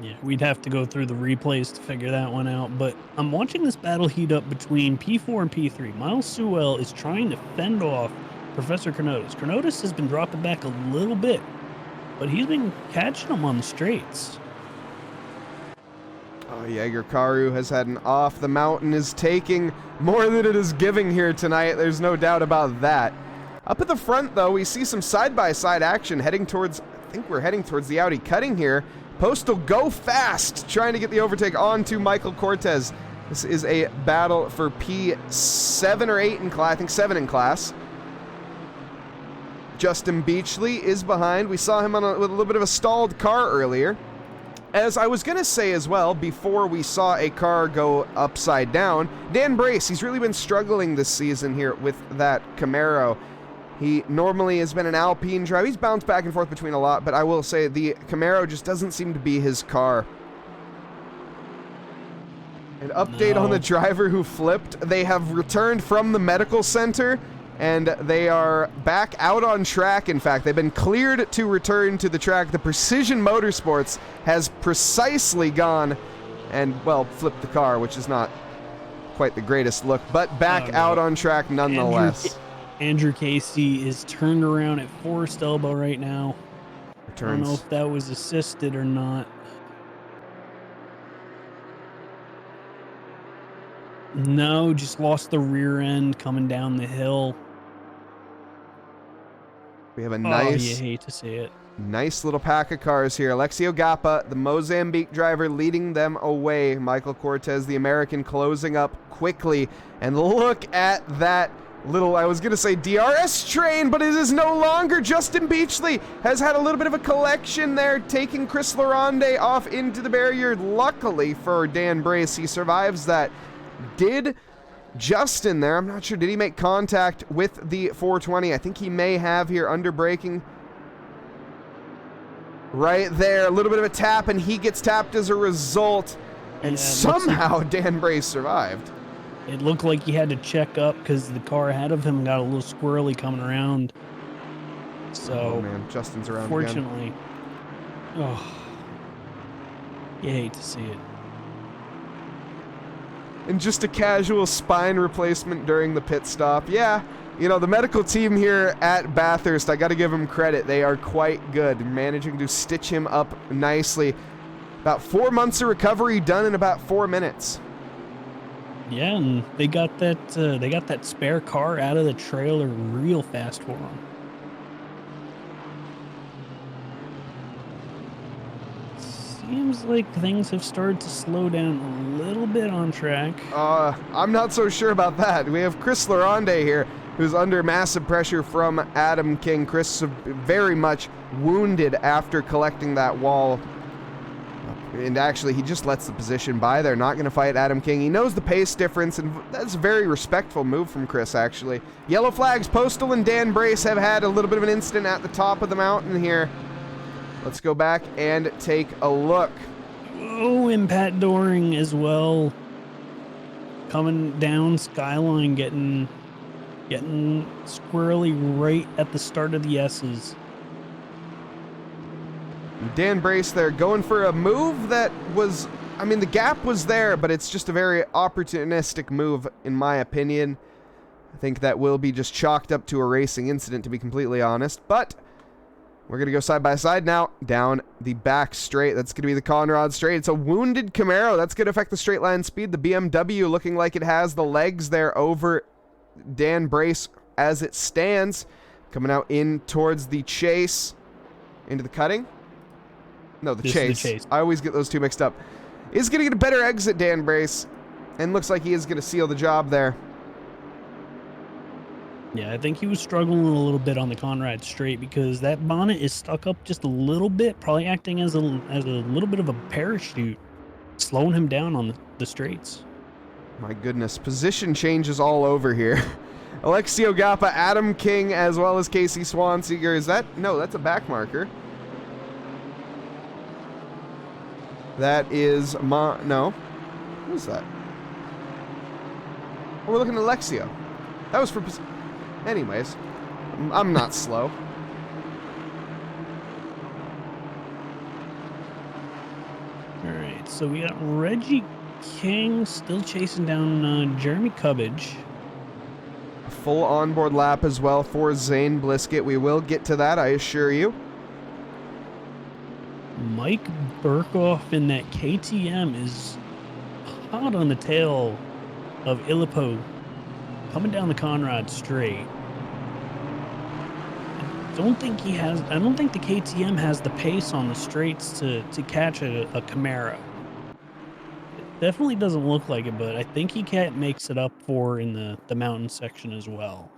Yeah, we'd have to go through the replays to figure that one out, but I'm watching this battle heat up between P4 and P3. Miles Sewell is trying to fend off Professor Carnotis. Carnotis has been dropping back a little bit, but he's been catching him on the straights. Oh, Jaeger Karu has had an off. The mountain is taking more than it is giving here tonight. There's no doubt about that. Up at the front, though, we see some side-by-side action heading towards, I think we're heading towards the Audi cutting here. Postal go fast, trying to get the overtake onto Michael Cortez. This is a battle for P7 or 8 in class, I think 7 in class. Justin Beachley is behind. We saw him with a little bit of a stalled car earlier. As I was going to say as well, before we saw a car go upside down, Dan Brace, he's really been struggling this season here with that Camaro. He normally has been an Alpine driver. He's bounced back and forth between a lot, but I will say the Camaro just doesn't seem to be his car. An update on the driver who flipped. They have returned from the medical center, and they are back out on track. In fact, they've been cleared to return to the track. The Precision Motorsports has precisely gone and, well, flipped the car, which is not quite the greatest look, but back out on track nonetheless. Andrew Casey is turned around at forced elbow right now. Returns. I don't know if that was assisted or not. No, just lost the rear end coming down the hill. We have a Oh, you hate to see it. nice little pack of cars here. Alexio Gappa, the Mozambique driver, leading them away. Michael Cortez, the American, closing up quickly. And look at that little, I was going to say DRS train, but it is no longer. Justin Beachley has had a little bit of a collection there, taking Chris Laronde off into the barrier. Luckily for Dan Brace, he survives that. Did Justin there, I'm not sure, did he make contact with the 420? I think he may have here, under braking. Right there, a little bit of a tap, and he gets tapped as a result. And somehow Dan Brace survived. It looked like he had to check up because the car ahead of him got a little squirrely coming around. So, oh man, Justin's around fortunately, again. Oh, you hate to see it. And just a casual spine replacement during the pit stop. Yeah, you know, the medical team here at Bathurst, I got to give them credit. They are quite good, managing to stitch him up nicely. About 4 months of recovery done in about 4 minutes. Yeah, and they got that spare car out of the trailer real fast for him. Seems like things have started to slow down a little bit on track. I'm not so sure about that. We have Chris Laronde here, who's under massive pressure from Adam King. Chris very much wounded after collecting that wall. And actually, he just lets the position by there, not going to fight Adam King. He knows the pace difference, and that's a very respectful move from Chris, actually. Yellow flags, Postal and Dan Brace have had a little bit of an incident at the top of the mountain here. Let's go back and take a look. Oh, and Pat Doring as well. Coming down Skyline, getting squirrely right at the start of the S's. Dan Brace there going for a move that was, I mean, the gap was there, but it's just a very opportunistic move, in my opinion. I think that will be just chalked up to a racing incident, to be completely honest. But we're going to go side by side now down the back straight. That's going to be the Conrad straight. It's a wounded Camaro. That's going to affect the straight line speed. The BMW looking like it has the legs there over Dan Brace as it stands. Coming out in towards the chase. Into the cutting. No, the chase. I always get those two mixed up. Is going to get a better exit, Dan Brace. And looks like he is going to seal the job there. Yeah, I think he was struggling a little bit on the Conrad straight because that bonnet is stuck up just a little bit, probably acting as a little bit of a parachute, slowing him down on the straights. My goodness, position changes all over here. Alexio Gappa, Adam King, as well as Casey Swanseeger. Is that? No, that's a back marker. That is no. What is that? Oh, we're looking at Alexio. That was for... Anyways, I'm not slow. Alright, so we got Reggie King still chasing down Jeremy Cubbage. A full onboard lap as well for Zane Blisket. We will get to that, I assure you. Mike Burkhoff in that KTM is hot on the tail of Illipo coming down the Conrad straight. I don't think the KTM has the pace on the straights to catch a Camaro. It definitely doesn't look like it, but I think he makes it up for in the mountain section as well.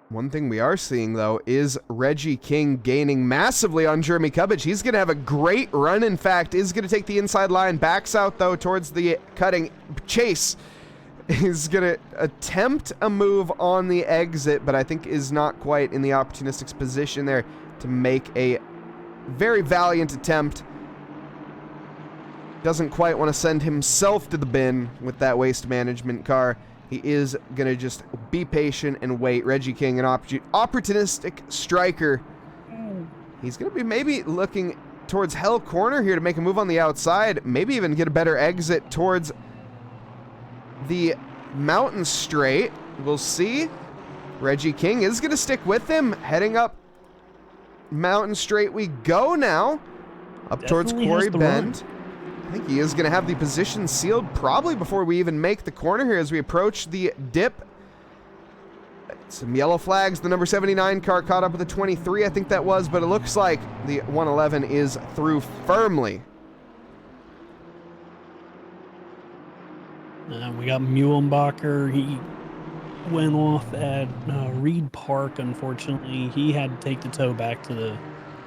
One thing we are seeing, though, is Reggie King gaining massively on Jeremy Cubbage. He's going to have a great run, in fact. Is going to take the inside line. Backs out, though, towards the cutting. Chase is going to attempt a move on the exit, but I think is not quite in the opportunistic position there to make a very valiant attempt. Doesn't quite want to send himself to the bin with that waste management car. He is going to just be patient and wait. Reggie King, an opportunistic striker. He's going to be maybe looking towards Hell Corner here to make a move on the outside. Maybe even get a better exit towards the Mountain Straight. We'll see. Reggie King is going to stick with him. Heading up Mountain Straight we go now. Up towards Quarry Bend. I think he is going to have the position sealed probably before we even make the corner here as we approach the dip. Some yellow flags. The number 79 car caught up with the 23, I think that was, but it looks like the 111 is through firmly. We got Muhlenbacher. He went off at Reed Park. Unfortunately, he had to take the tow back to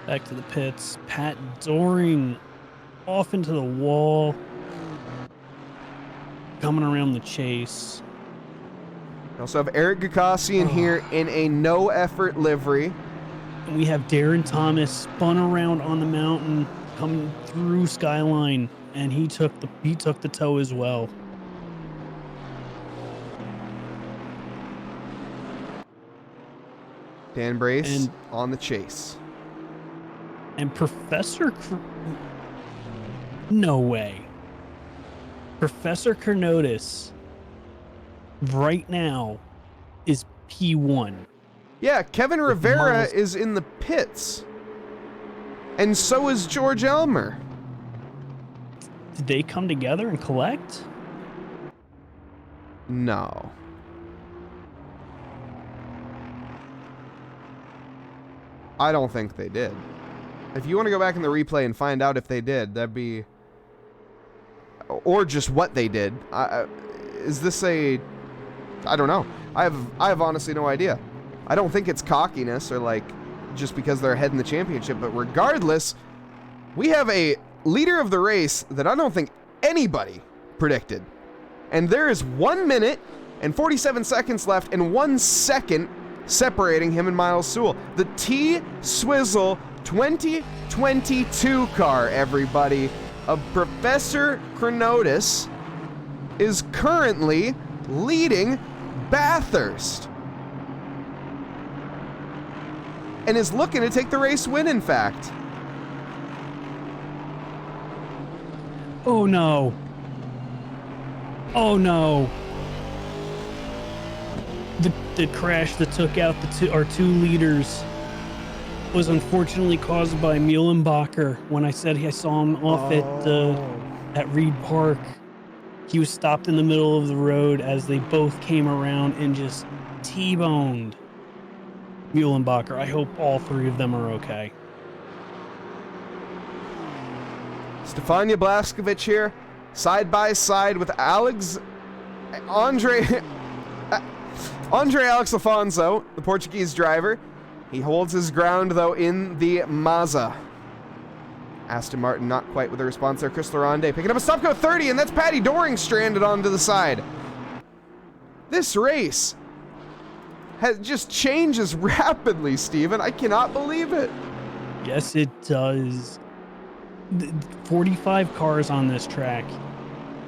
the pits. Pat Doring off into the wall, coming around the chase. We also have Eric Gakosian here in a no-effort livery. And we have Darren Thomas spun around on the mountain, coming through Skyline, and he took the tow as well. Dan Brace on the chase. And no way. Professor Kernotis right now is P1. Yeah, Kevin Rivera is in the pits. And so is George Elmer. Did they come together and collect? No. I don't think they did. If you want to go back in the replay and find out if they did, that'd be... Or just what they did. Is this a... I don't know. I have honestly no idea. I don't think it's cockiness or like just because they're ahead in the championship, but regardless, we have a leader of the race that I don't think anybody predicted. And there is 1 minute and 47 seconds left and 1 second separating him and Miles Sewell. The T-Swizzle 2022 car, everybody, of Professor Kernotis is currently leading Bathurst. And is looking to take the race win, in fact. Oh no. Oh no. The crash that took out our two leaders was unfortunately caused by Muhlenbacher. When I said I saw him off at Reed Park, he was stopped in the middle of the road as they both came around and just T-boned Muhlenbacher. I hope all three of them are okay. Stefania Blaskovic here, side by side with Andre Alex Afonso, the Portuguese driver. He holds his ground, though, in the Mazda. Aston Martin not quite with a response there. Chris Laronde picking up a stopco 30, and that's Patty Doring stranded onto the side. This race just changes rapidly, Steven. I cannot believe it. Yes, it does. 45 cars on this track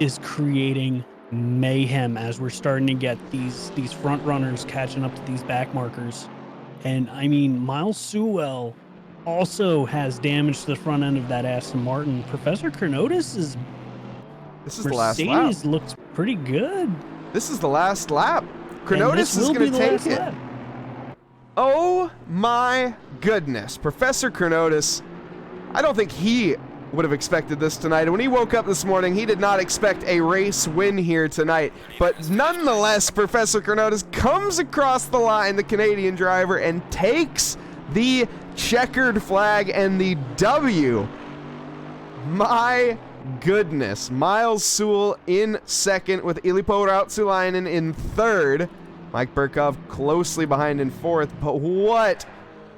is creating mayhem as we're starting to get these front runners catching up to these back markers. And I mean, Miles Sewell also has damage to the front end of that Aston Martin. Professor Kernotis is... This is the last lap. Mercedes looks pretty good. This is the last lap. Kernotis is going to take it. Lap. Oh my goodness. Professor Kernotis, I don't think he would have expected this tonight. And when he woke up this morning, he did not expect a race win here tonight. But nonetheless, Professor Kernotis comes across the line, the Canadian driver, and takes the checkered flag and the W. My goodness. Miles Sewell in second with Ilippo Rautsulainen in third. Mike Burkov closely behind in fourth. But what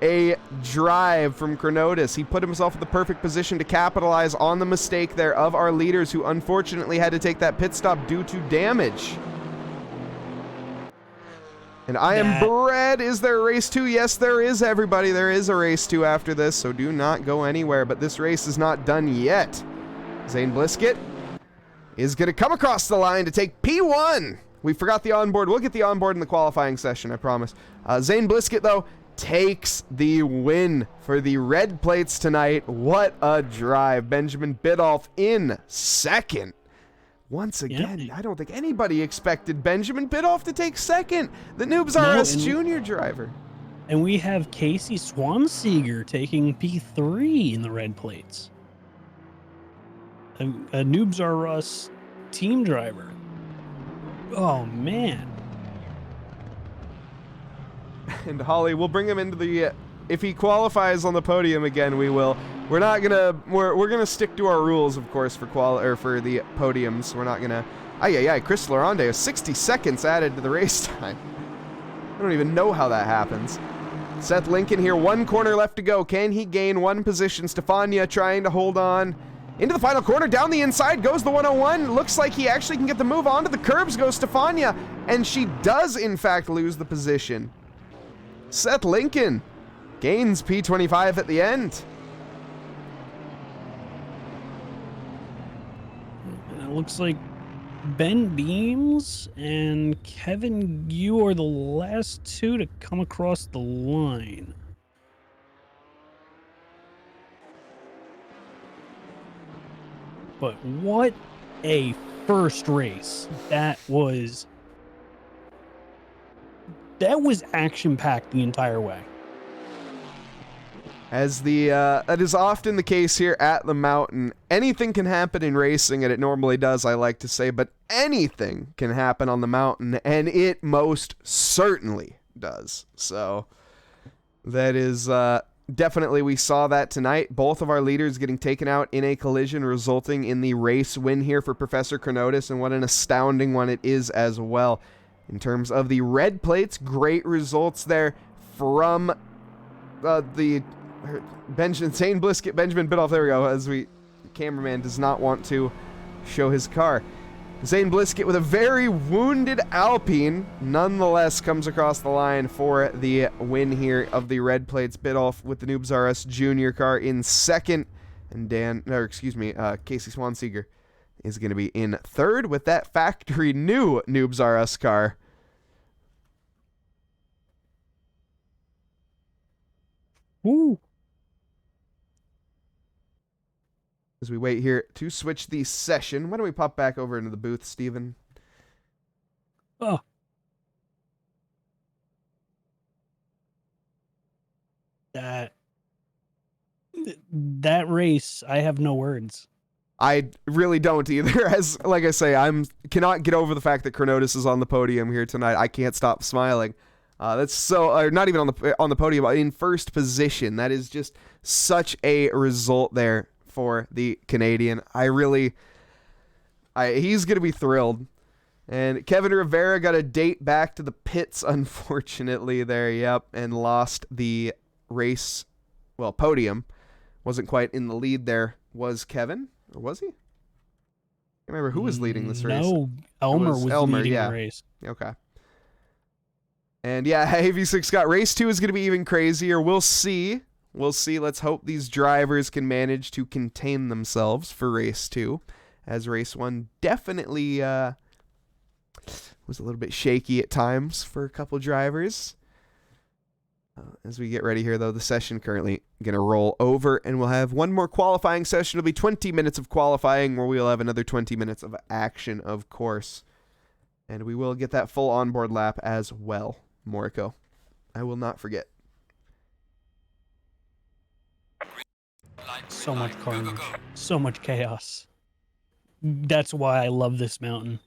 a drive from Kernotis. He put himself in the perfect position to capitalize on the mistake there of our leaders, who unfortunately had to take that pit stop due to damage. And I am Brad. Is there a race 2? Yes, there is, everybody. There is a race 2 after this, so do not go anywhere. But this race is not done yet. Zane Bliskett is going to come across the line to take P1. We forgot the onboard. We'll get the onboard in the qualifying session, I promise. Zane Bliskett, though, takes the win for the red plates tonight. What a drive. Benjamin Biddulph in second. Once again, I don't think anybody expected Benjamin Biddulph to take second. The Noobs R Us junior driver. And we have Casey Swanseeger taking P3 in the red plates. A Noobs R Us team driver. Oh, man. And Holly, we'll bring him into the... if he qualifies on the podium again, we will. We're not gonna... We're gonna stick to our rules, of course, for the podiums. We're not gonna... Chris Laronde has 60 seconds added to the race time. I don't even know how that happens. Seth Lincoln here, 1 corner left to go. Can he gain 1 position? Stefania trying to hold on. Into the final corner, down the inside goes the 101. Looks like he actually can get the move onto the curbs, goes Stefania. And she does, in fact, lose the position. Seth Lincoln gains P25 at the end. And it looks like Ben Beams and Kevin, you are the last 2 to come across the line. But what a first race. That was action-packed the entire way. As that is often the case here at the mountain. Anything can happen in racing, and it normally does, I like to say, but anything can happen on the mountain, and it most certainly does. So that is definitely, we saw that tonight. Both of our leaders getting taken out in a collision, resulting in the race win here for Professor Chronotis, and what an astounding one it is as well. In terms of the red plates, great results there from the Zane Blisket, Benjamin Biddulph. There we go. As the cameraman does not want to show his car. Zane Blisket with a very wounded Alpine, nonetheless comes across the line for the win here of the red plates. Biddulph with the Noobs R Us junior car in second, and Casey Swanseeger is going to be in third with that factory new Noobs R Us car. Woo. As we wait here to switch the session, why don't we pop back over into the booth, Steven? Oh. That race, I have no words. I really don't either. As like I say, cannot get over the fact that Chronotis is on the podium here tonight. I can't stop smiling. That's so not even on the podium, but in first position. That is just such a result there for the Canadian. He's gonna be thrilled. And Kevin Rivera got a date back to the pits, unfortunately there. Yep, and lost the race. Well, podium. Wasn't quite in the lead there. Was Kevin? Or was he? I can't remember who was leading this race. No, Elmer was leading the race. Okay. And yeah, AV6 Scott, race 2 is going to be even crazier. We'll see. Let's hope these drivers can manage to contain themselves for race 2, as race 1 definitely was a little bit shaky at times for a couple drivers. As we get ready here, though, the session currently going to roll over, and we'll have one more qualifying session. It'll be 20 minutes of qualifying, where we'll have another 20 minutes of action, of course. And we will get that full onboard lap as well, Moriko. I will not forget. So much carnage, so much chaos. That's why I love this mountain.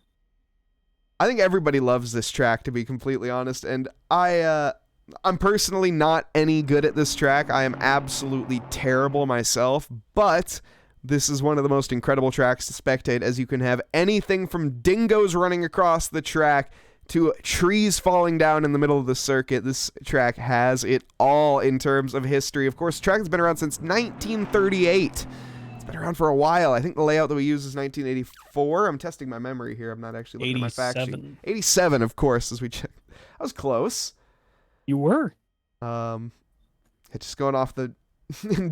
I think everybody loves this track, to be completely honest, and I'm personally not any good at this track. I am absolutely terrible myself, but this is one of the most incredible tracks to spectate, as you can have anything from dingoes running across the track to trees falling down in the middle of the circuit. This track has it all in terms of history. Of course, the track has been around since 1938. It's been around for a while. I think the layout that we use is 1984. I'm testing my memory here. I'm not actually looking at my fact sheet. 87, of course, as we check. I was close. You were. Just going off the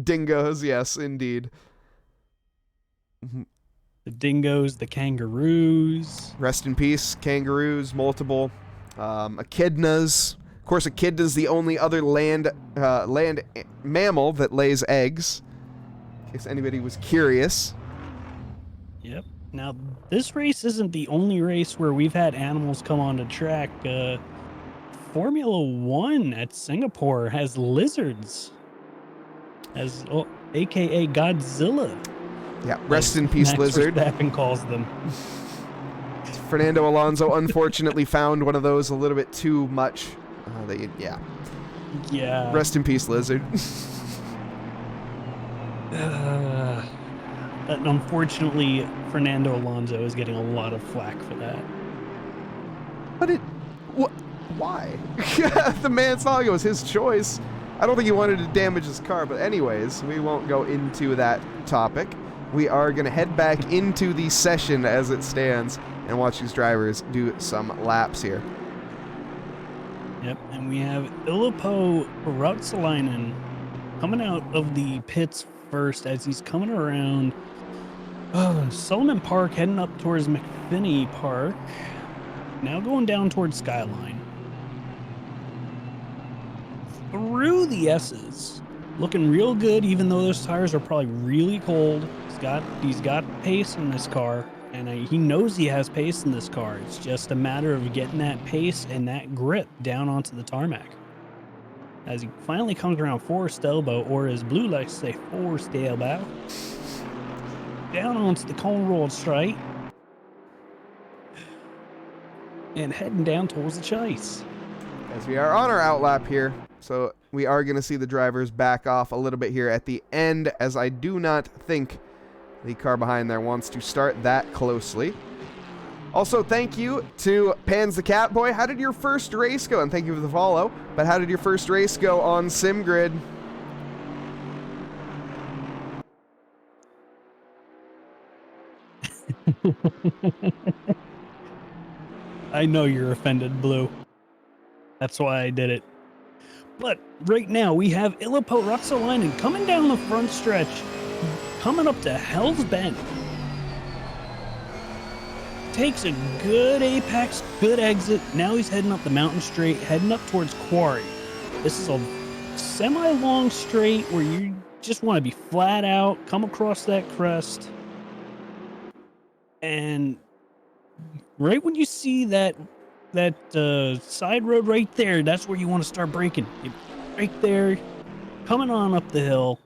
dingoes. Yes, indeed. The dingoes, the kangaroos. Rest in peace, kangaroos, multiple. Echidnas, course, echidna's the only other land mammal that lays eggs, in case anybody was curious. Yep. Now, this race isn't the only race where we've had animals come on the track. Formula One at Singapore has lizards, aka Godzilla. Yeah, rest in peace, Max lizard. Verstappen calls them. Fernando Alonso unfortunately found one of those a little bit too much. Yeah. Rest in peace, lizard. Unfortunately, Fernando Alonso is getting a lot of flack for that. But why? The man's not like it was his choice. I don't think he wanted to damage his car, but anyways, we won't go into that topic. We are going to head back into the session as it stands and watch these drivers do some laps here. Yep, and we have Ilpo Ruotsalainen coming out of the pits first as he's coming around Solomon Park, heading up towards McPhinney Park. Now going down towards Skyline. Through the S's. Looking real good, even though those tires are probably really cold. He's got pace in this car, and he knows he has pace in this car. It's just a matter of getting that pace and that grip down onto the tarmac. As he finally comes around Forest Elbow, or as Blue likes to say, Forest Elbow, down onto the cone rolled straight, and heading down towards the chase. As we are on our outlap here, so we are going to see the drivers back off a little bit here at the end, as I do not think the car behind there wants to start that closely. Also, thank you to Pans the Catboy. How did your first race go? And thank you for the follow. But how did your first race go on SimGrid? I know you're offended, Blue. That's why I did it. But right now, we have Ilpo Ruotsalainen coming down the front stretch, coming up to Hell's Bend. Takes a good apex, good exit. Now he's heading up the mountain straight, heading up towards Quarry. This is a semi-long straight where you just want to be flat out, come across that crest. And right when you see that side road right there, that's where you want to start braking. Right there, coming on up the hill,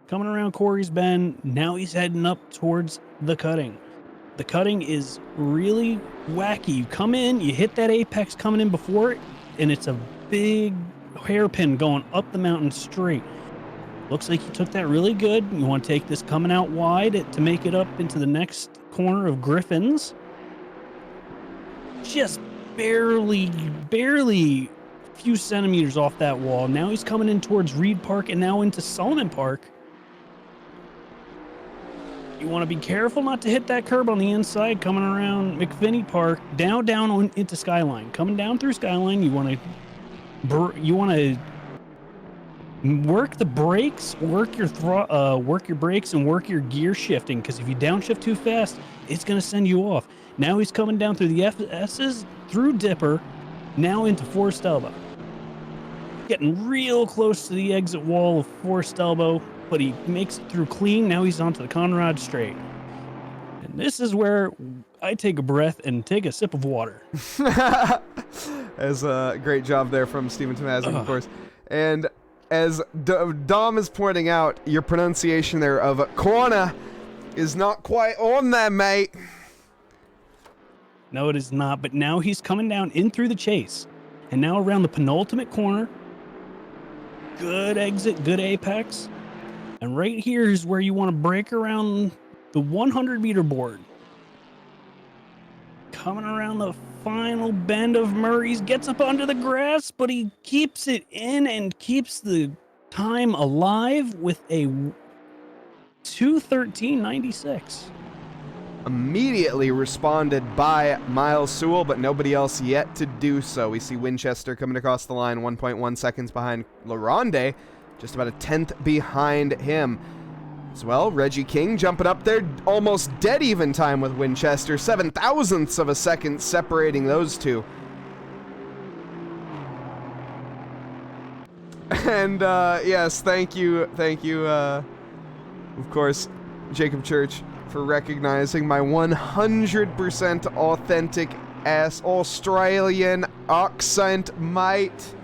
coming around Quarry's Bend. Now he's heading up towards the cutting. The cutting is really wacky. You come in, you hit that apex coming in before it, and it's a big hairpin going up the mountain straight. Looks like you took that really good. You want to take this coming out wide to make it up into the next corner of Griffin's. Just barely a few centimeters off that wall. Now he's coming in towards Reed Park and now into Solomon Park. You want to be careful not to hit that curb on the inside coming around McPhinney Park, down into Skyline. Coming down through Skyline, you want to work the brakes, work your brakes, and work your gear shifting, because if you downshift too fast, it's going to send you off. Now he's coming down through the S's, through Dipper, now into Forest Elbow. Getting real close to the exit wall of Forest Elbow, but he makes it through clean. Now he's onto the Conrad Straight. And this is where I take a breath and take a sip of water. As a great job there from Stephen Tomazic, of course. And as Dom is pointing out, your pronunciation there of corner is not quite on there, mate. No, it is not. But now he's coming down in through the chase. And now around the penultimate corner. Good exit, good apex. And right here is where you want to break around the 100-meter board. Coming around the final bend of Murray's, gets up onto the grass, but he keeps it in and keeps the time alive with a 2:13.96. Immediately responded by Miles Sewell, but nobody else yet to do so. We see Winchester coming across the line, 1.1 seconds behind LaRonde, just about a 10th behind him. As well, Reggie King jumping up there, almost dead even time with Winchester, 0.007 of a second separating those two. And yes, thank you, of course, Jacob Church, for recognizing my 100% authentic ass Australian accent, mate.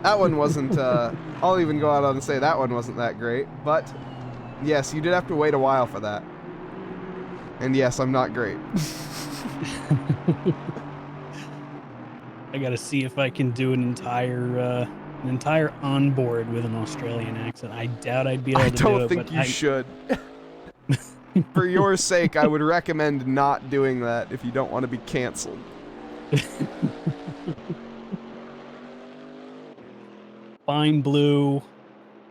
That one wasn't, I'll even go out and say that one wasn't that great, but yes, you did have to wait a while for that. And yes, I'm not great. I gotta see if I can do an entire onboard with an Australian accent. I doubt I'd be able to do it. I don't think you should. For your sake, I would recommend not doing that if you don't want to be canceled. Fine, Blue.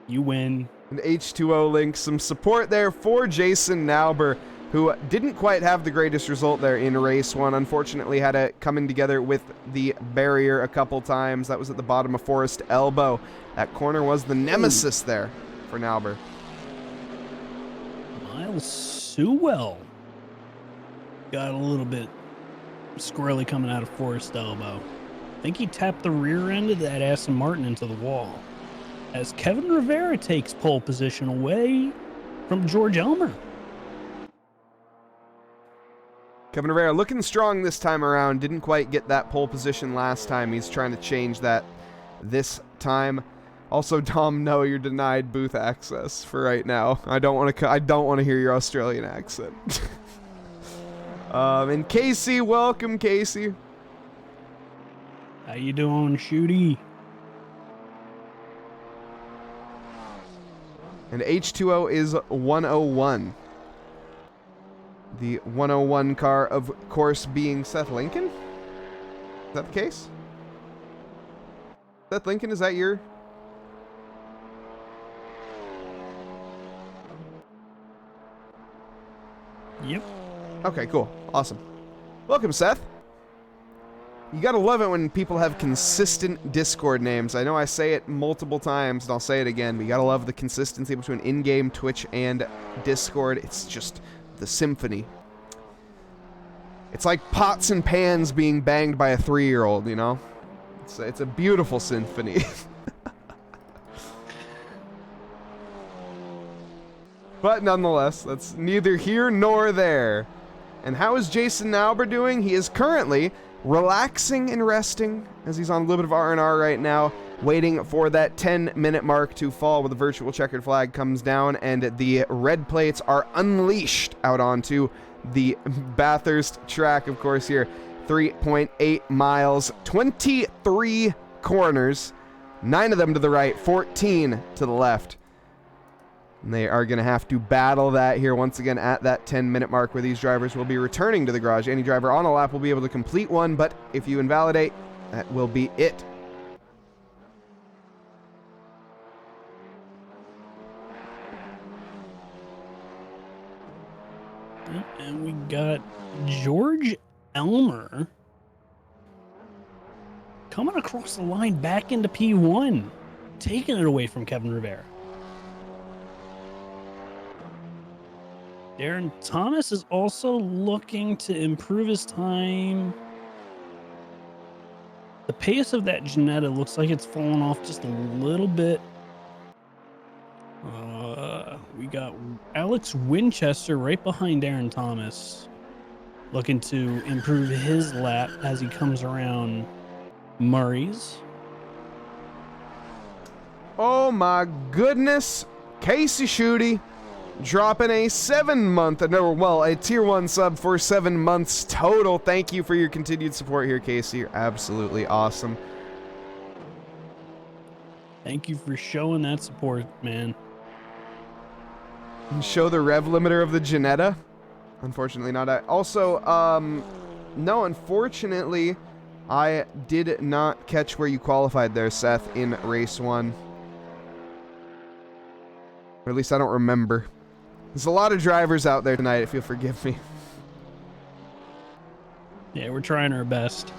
You win. And H2O links some support there for Jason Nauber, who didn't quite have the greatest result there in race 1. Unfortunately, had it coming together with the barrier a couple times. That was at the bottom of Forest Elbow. That corner was the nemesis there for Nauber. Miles Sewell got a little bit squirrely coming out of Forest Elbow. I think he tapped the rear end of that Aston Martin into the wall, as Kevin Rivera takes pole position away from George Elmer. Kevin Rivera looking strong this time around. Didn't quite get that pole position last time. He's trying to change that this time. Also, Dom, no, you're denied booth access for right now. I don't want to hear your Australian accent. And Casey, welcome, Casey. How you doing, Shooty? And H2O is 101. The 101 car, of course, being Seth Lincoln? Is that the case? Seth Lincoln, is that your... Yep. Okay, cool. Awesome. Welcome, Seth. You gotta love it when people have consistent Discord names. I know I say it multiple times, and I'll say it again, but you gotta love the consistency between in-game, Twitch, and Discord. It's just the symphony. It's like pots and pans being banged by a 3-year-old, you know? It's a beautiful symphony. But nonetheless, that's neither here nor there. And how is Jason Nauber doing? He is currently relaxing and resting, as he's on a little bit of R&R right now, waiting for that 10-minute mark to fall where the virtual checkered flag comes down and the red plates are unleashed out onto the Bathurst track, of course, here. 3.8 miles, 23 corners, 9 of them to the right, 14 to the left. And they are going to have to battle that here once again at that 10-minute mark, where these drivers will be returning to the garage. Any driver on a lap will be able to complete one, but if you invalidate, that will be it. And we got George Elmer coming across the line back into P1, taking it away from Kevin Rivera. Darren Thomas is also looking to improve his time. The pace of that Ginetta looks like it's fallen off just a little bit. We got Alex Winchester right behind Darren Thomas, looking to improve his lap as he comes around Murray's. Oh my goodness. Casey Shooty dropping a 7-month, a tier 1 sub for 7 months total. Thank you for your continued support here, Casey. You're absolutely awesome. Thank you for showing that support, man. And show the rev limiter of the Ginetta. Unfortunately not. Also, no, unfortunately, I did not catch where you qualified there, Seth, in race 1. Or at least I don't remember. There's a lot of drivers out there tonight, if you'll forgive me. Yeah, we're trying our best.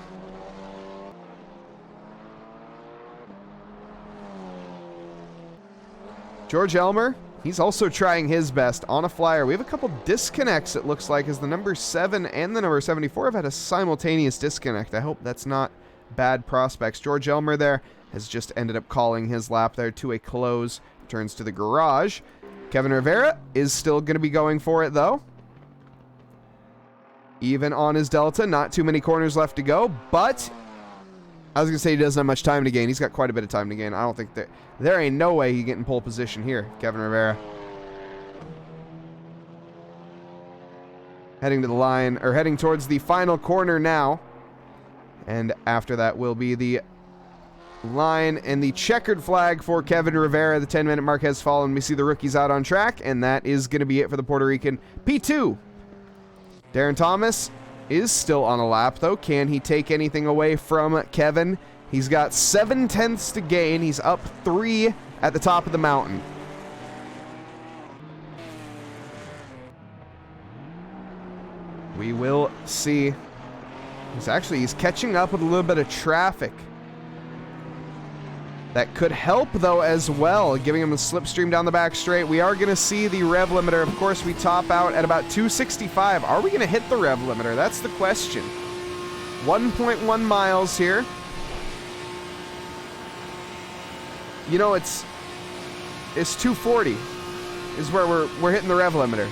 George Elmer, he's also trying his best on a flyer. We have a couple disconnects, it looks like, as the number 7 and the number 74 have had a simultaneous disconnect. I hope that's not bad prospects. George Elmer there has just ended up calling his lap there to a close. Turns to the garage. Kevin Rivera is still going to be going for it, though. Even on his Delta, not too many corners left to go, but I was going to say he doesn't have much time to gain. He's got quite a bit of time to gain. I don't think there ain't no way he get in pole position here, Kevin Rivera. Heading to the line, or heading towards the final corner now. And after that will be the line and the checkered flag for Kevin Rivera. The 10-minute mark has fallen. We see the rookies out on track, and that is going to be it for the Puerto Rican P2. Darren Thomas is still on a lap, though. Can he take anything away from Kevin? He's got 7/10 to gain. He's up 3 at the top of the mountain. We will see. He's catching up with a little bit of traffic. That could help, though, as well, giving him a slipstream down the back straight. We are going to see the rev limiter. Of course, we top out at about 265. Are we going to hit the rev limiter? That's the question. 1.1 miles here. You know, it's 240 is where we're hitting the rev limiter.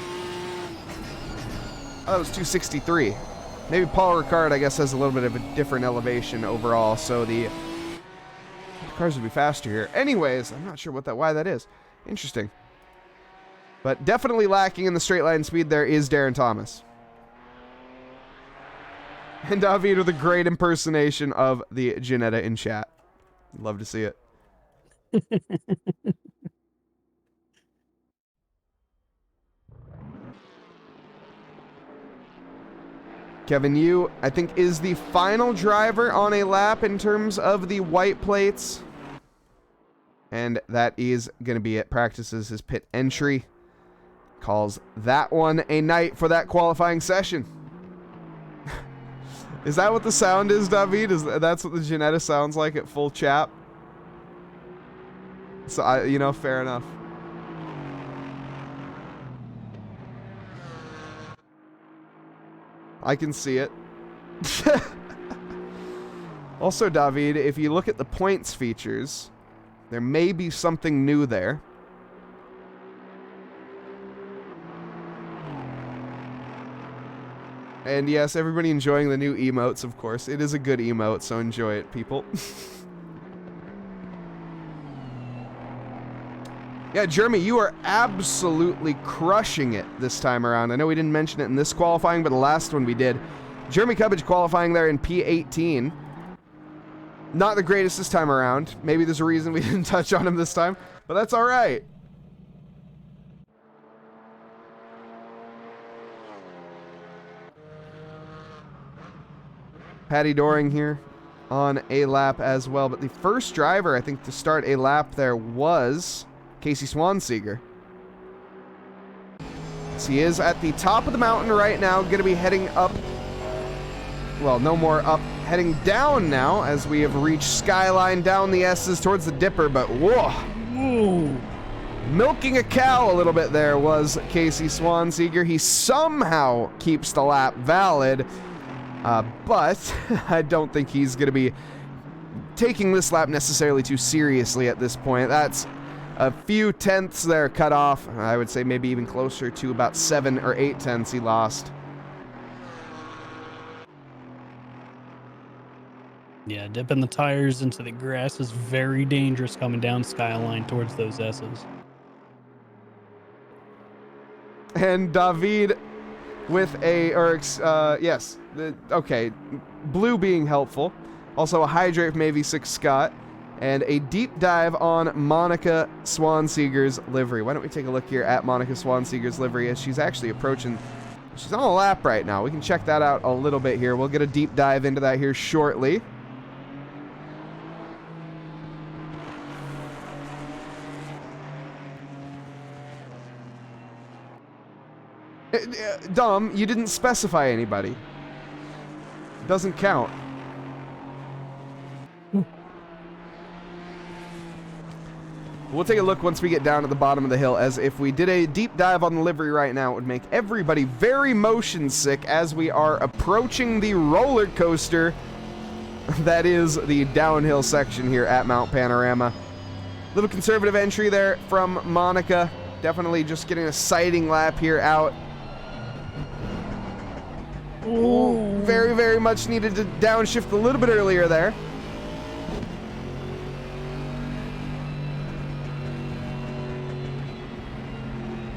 Oh, that was 263. Maybe Paul Ricard, I guess, has a little bit of a different elevation overall, so the cars would be faster here. Anyways, I'm not sure why that is. Interesting. But definitely lacking in the straight line speed there is Darren Thomas. And David with a great impersonation of the Ginetta in chat. Love to see it. Kevin Yu, I think, is the final driver on a lap in terms of the white plates. And that is going to be it. Practices his pit entry. Calls that one a night for that qualifying session. Is that what the sound is, David? That's what the Ginetta sounds like at full chap? So, fair enough. I can see it. Also, David, if you look at the points features, there may be something new there. And yes, everybody enjoying the new emotes, of course. It is a good emote, so enjoy it, people. Yeah, Jeremy, you are absolutely crushing it this time around. I know we didn't mention it in this qualifying, but the last one we did. Jeremy Cubbage qualifying there in P18. Not the greatest this time around. Maybe there's a reason we didn't touch on him this time, but that's all right. Patty Doring here on a lap as well, but the first driver, I think, to start a lap there was Casey Swanseeger. So he is at the top of the mountain right now, going to be heading up. Well, no more up, heading down now as we have reached Skyline, down the S's towards the Dipper, but whoa. Whoa. Milking a cow a little bit there was Casey Swanseeger. He somehow keeps the lap valid, but I don't think he's going to be taking this lap necessarily too seriously at this point. That's a few tenths there cut off. I would say maybe even closer to about 7 or 8 tenths he lost. Yeah, dipping the tires into the grass is very dangerous coming down Skyline towards those S's. And David with okay, blue being helpful. Also a hydrate from AV6 Scott. And a deep dive on Monica Swanseeger's livery. Why don't we take a look here at Monica Swanseeger's livery as she's actually approaching. She's on a lap right now. We can check that out a little bit here. We'll get a deep dive into that here shortly. Dom, you didn't specify anybody. Doesn't count. We'll take a look once we get down to the bottom of the hill, as if we did a deep dive on the livery right now, it would make everybody very motion sick as we are approaching the roller coaster that is the downhill section here at Mount Panorama. Little conservative entry there from Monica. Definitely just getting a sighting lap here out. Ooh. Very, very much needed to downshift a little bit earlier there.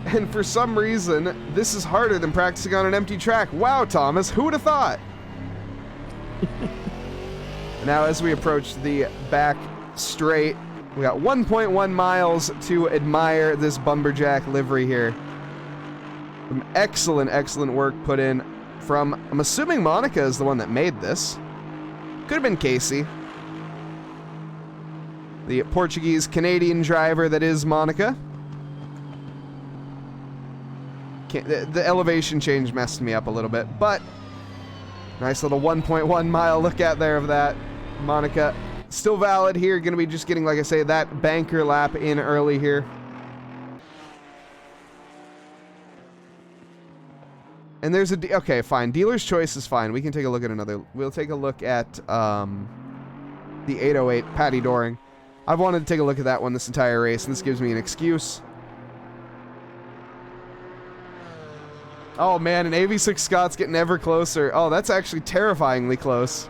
And for some reason, this is harder than practicing on an empty track. Wow, Thomas, who would have thought? Now, as we approach the back straight, we got 1.1 miles to admire this Bumberjack livery here. Some excellent, excellent work put in from, I'm assuming Monica is the one that made this. Could have been Casey. The Portuguese-Canadian driver that is Monica. The elevation change messed me up a little bit, but nice little 1.1 mile look at there of that. Monica still valid here. Going to be just getting, like I say, that banker lap in early here. And there's a... okay, fine. Dealer's choice is fine. We can take a look at another... we'll take a look at the 808 Patty Doring. I've wanted to take a look at that one this entire race, and this gives me an excuse. Oh man, and AV6 Scott's getting ever closer. Oh, that's actually terrifyingly close.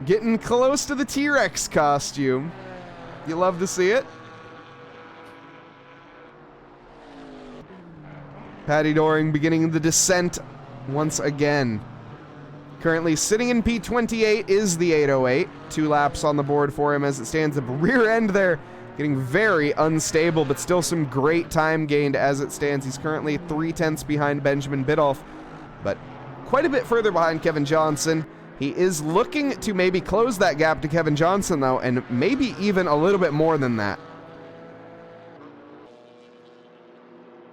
Getting close to the T-Rex costume. You love to see it. Patty Doring beginning the descent once again. Currently sitting in P28 is the 808. 2 laps on the board for him as it stands. The rear end there getting very unstable, but still some great time gained as it stands. He's currently 3/10 behind Benjamin Biddulph, but quite a bit further behind Kevin Johnson. He is looking to maybe close that gap to Kevin Johnson, though, and maybe even a little bit more than that.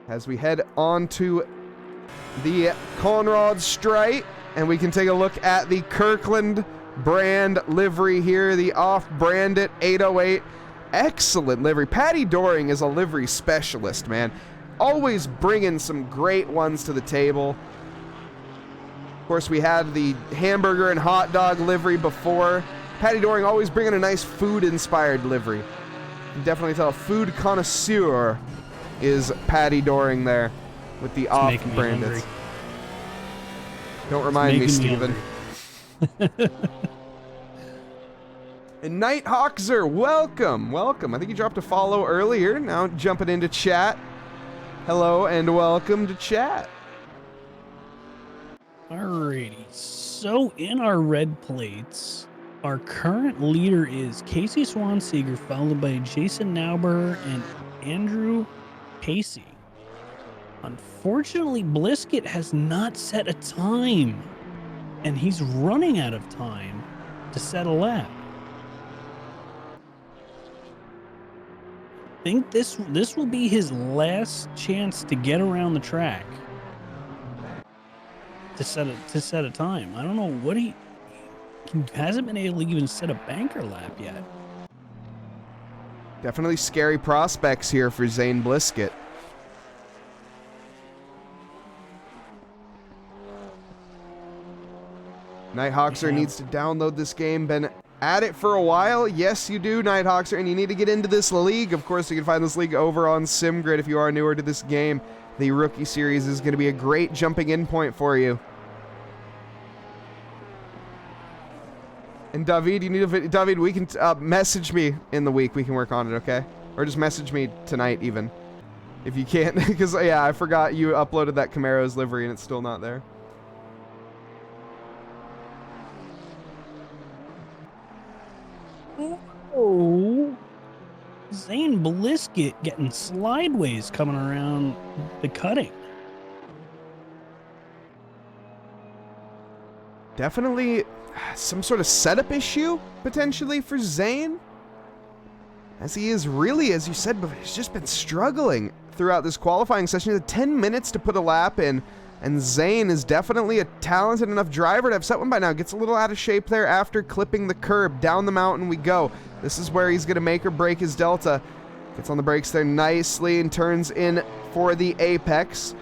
As we head on to the Conrad Straight, and we can take a look at the Kirkland brand livery here, the off-branded 808. Excellent livery. Patty Doring is a livery specialist, man. Always bringing some great ones to the table. Of course, we had the hamburger and hot dog livery before. Patty Doring always bringing a nice food-inspired livery. You can definitely tell a food connoisseur is Patty Doring there with the off-branded. Don't remind me, Steven. And Night Hawkser, welcome, welcome. I think you dropped a follow earlier. Now jumping into chat. Hello and welcome to chat. Alrighty, so in our red plates, our current leader is Casey Swanseeger, followed by Jason Nauber and Andrew Pacey. Unfortunately, Blisket has not set a time, and he's running out of time to set a lap. I think this will be his last chance to get around the track to set a time. I don't know what he hasn't been able to even set a banker lap yet. Definitely scary prospects here for Zane Blisket. Nighthawkser needs to download this game. Been at it for a while. Yes, you do, Nighthawkser, and you need to get into this league. Of course, you can find this league over on SimGrid if you are newer to this game. The Rookie Series is going to be a great jumping in point for you. And David, you need a video. David, we can message me in the week. We can work on it, okay? Or just message me tonight, even, if you can't. Because yeah, I forgot you uploaded that Camaro's livery and it's still not there. Oh, Zane Blisket getting slideways coming around the cutting. Definitely some sort of setup issue, potentially, for Zane. As he is really, as you said, but he's just been struggling throughout this qualifying session. He had 10 minutes to put a lap in, and Zane is definitely a talented enough driver to have set one by now. Gets a little out of shape there after clipping the curb. Down the mountain we go. This is where he's going to make or break his delta. Gets on the brakes there nicely and turns in for the apex.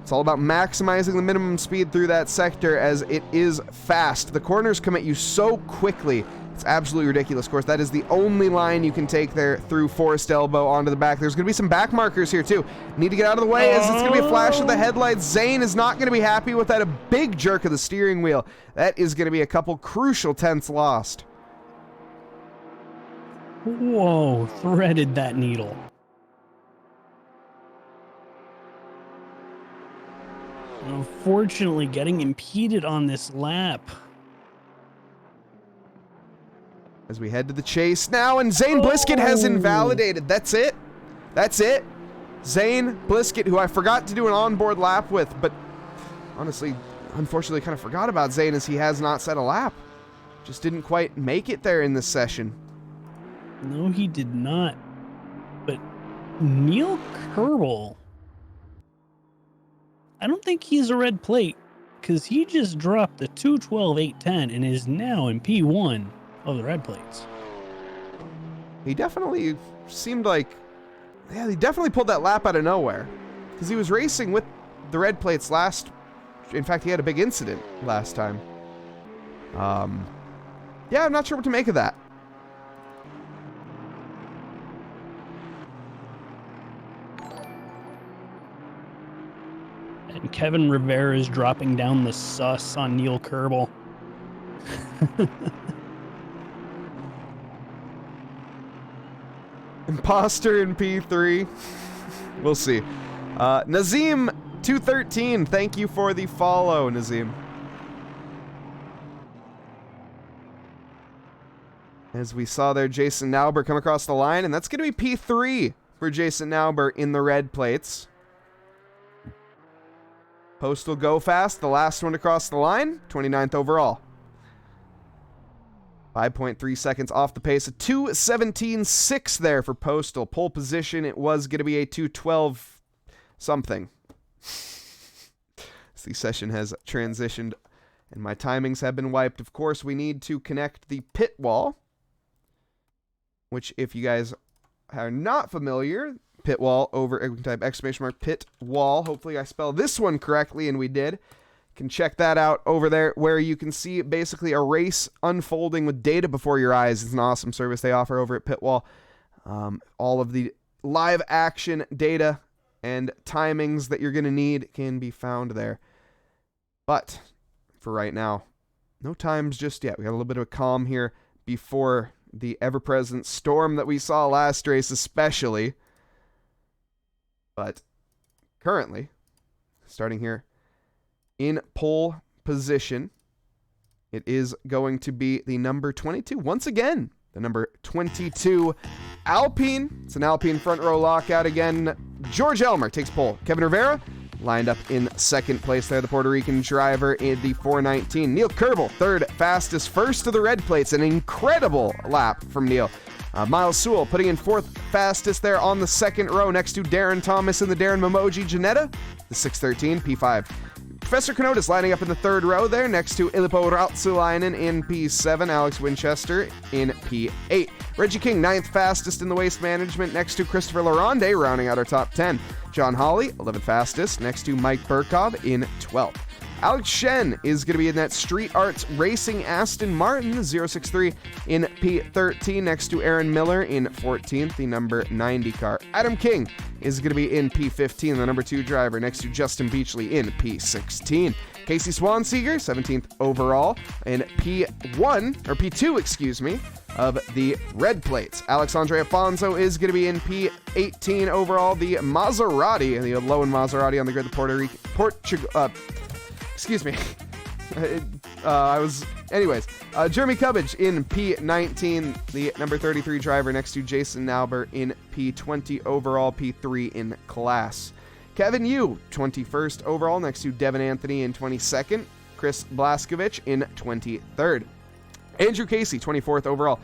It's all about maximizing the minimum speed through that sector as it is fast. The corners come at you so quickly. It's absolutely ridiculous. Of course, that is the only line you can take there through Forest Elbow onto the back. There's going to be some back markers here, too. Need to get out of the way as it's going to be a flash of the headlights. Zane is not going to be happy with that. A big jerk of the steering wheel. That is going to be a couple crucial tenths lost. Whoa, threaded that needle. Unfortunately, getting impeded on this lap. As we head to the chase now, and Zane Blisket has invalidated. That's it. That's it. Zane Blisket, who I forgot to do an onboard lap with, but honestly, unfortunately, kind of forgot about Zane as he has not set a lap. Just didn't quite make it there in this session. No, he did not. But Neil Kerbel, I don't think he's a red plate, because he just dropped the 2:12.810 and is now in P1 of the red plates. He definitely seemed like, yeah, he definitely pulled that lap out of nowhere, because he was racing with the red plates last. In fact, he had a big incident last time. Yeah, I'm not sure what to make of that. And Kevin Rivera is dropping down the sus on Neil Kerbel. Imposter in P3. We'll see. Nazim 213, thank you for the follow, Nazim. As we saw there, Jason Nauber come across the line, and that's going to be P3 for Jason Nauber in the red plates. Postal go fast, the last one to cross the line, 29th overall. 5.3 seconds off the pace, a 2:17.6 there for Postal. Pole position, it was going to be a 2:12 something. As the session has transitioned and my timings have been wiped. Of course, we need to connect the pit wall, which if you guys are not familiar, pit wall over, we can type exclamation mark pit wall. Hopefully I spell this one correctly, and we did. Can check that out over there where you can see basically a race unfolding with data before your eyes. It's an awesome service they offer over at Pitwall. All of the live action data and timings that you're going to need can be found there. But for right now, no times just yet. We got a little bit of a calm here before the ever-present storm that we saw last race especially. But currently, starting here in pole position, it is going to be the number 22. Once again, the number 22 Alpine. It's an Alpine front row lockout again. George Elmer takes pole. Kevin Rivera lined up in second place there, the Puerto Rican driver in the 4:19. Neil Kerbel, third fastest, first to the red plates. An incredible lap from Neil. Miles Sewell putting in fourth fastest there on the second row next to Darren Thomas and the Darren Momoji Janetta, the 6:13 P5. Professor Kanotis lining up in the third row there next to Illipo Ratsulainen in P7, Alex Winchester in P8. Reggie King, ninth fastest in the waste management next to Christopher Laronde, rounding out our top 10. John Hawley, 11th fastest next to Mike Burkov in 12th. Alex Shen is going to be in that Street Arts Racing Aston Martin 063 in P13 next to Aaron Miller in 14th, the number 90 car. Adam King is going to be in P15, the number 2 driver next to Justin Beachley in P16. Casey Swanseeger, 17th overall in P2, of the red plates. Alexandre Afonso is going to be in P18 overall, the Maserati, the Lowen Maserati on the grid, the Puerto Rican, Jeremy Cubbage in P19, the number 33 driver next to Jason Nauber in P20 overall, P3 in class. Kevin Yu, 21st overall next to Devin Anthony in 22nd, Chris Blaskovich in 23rd. Andrew Casey, 24th overall.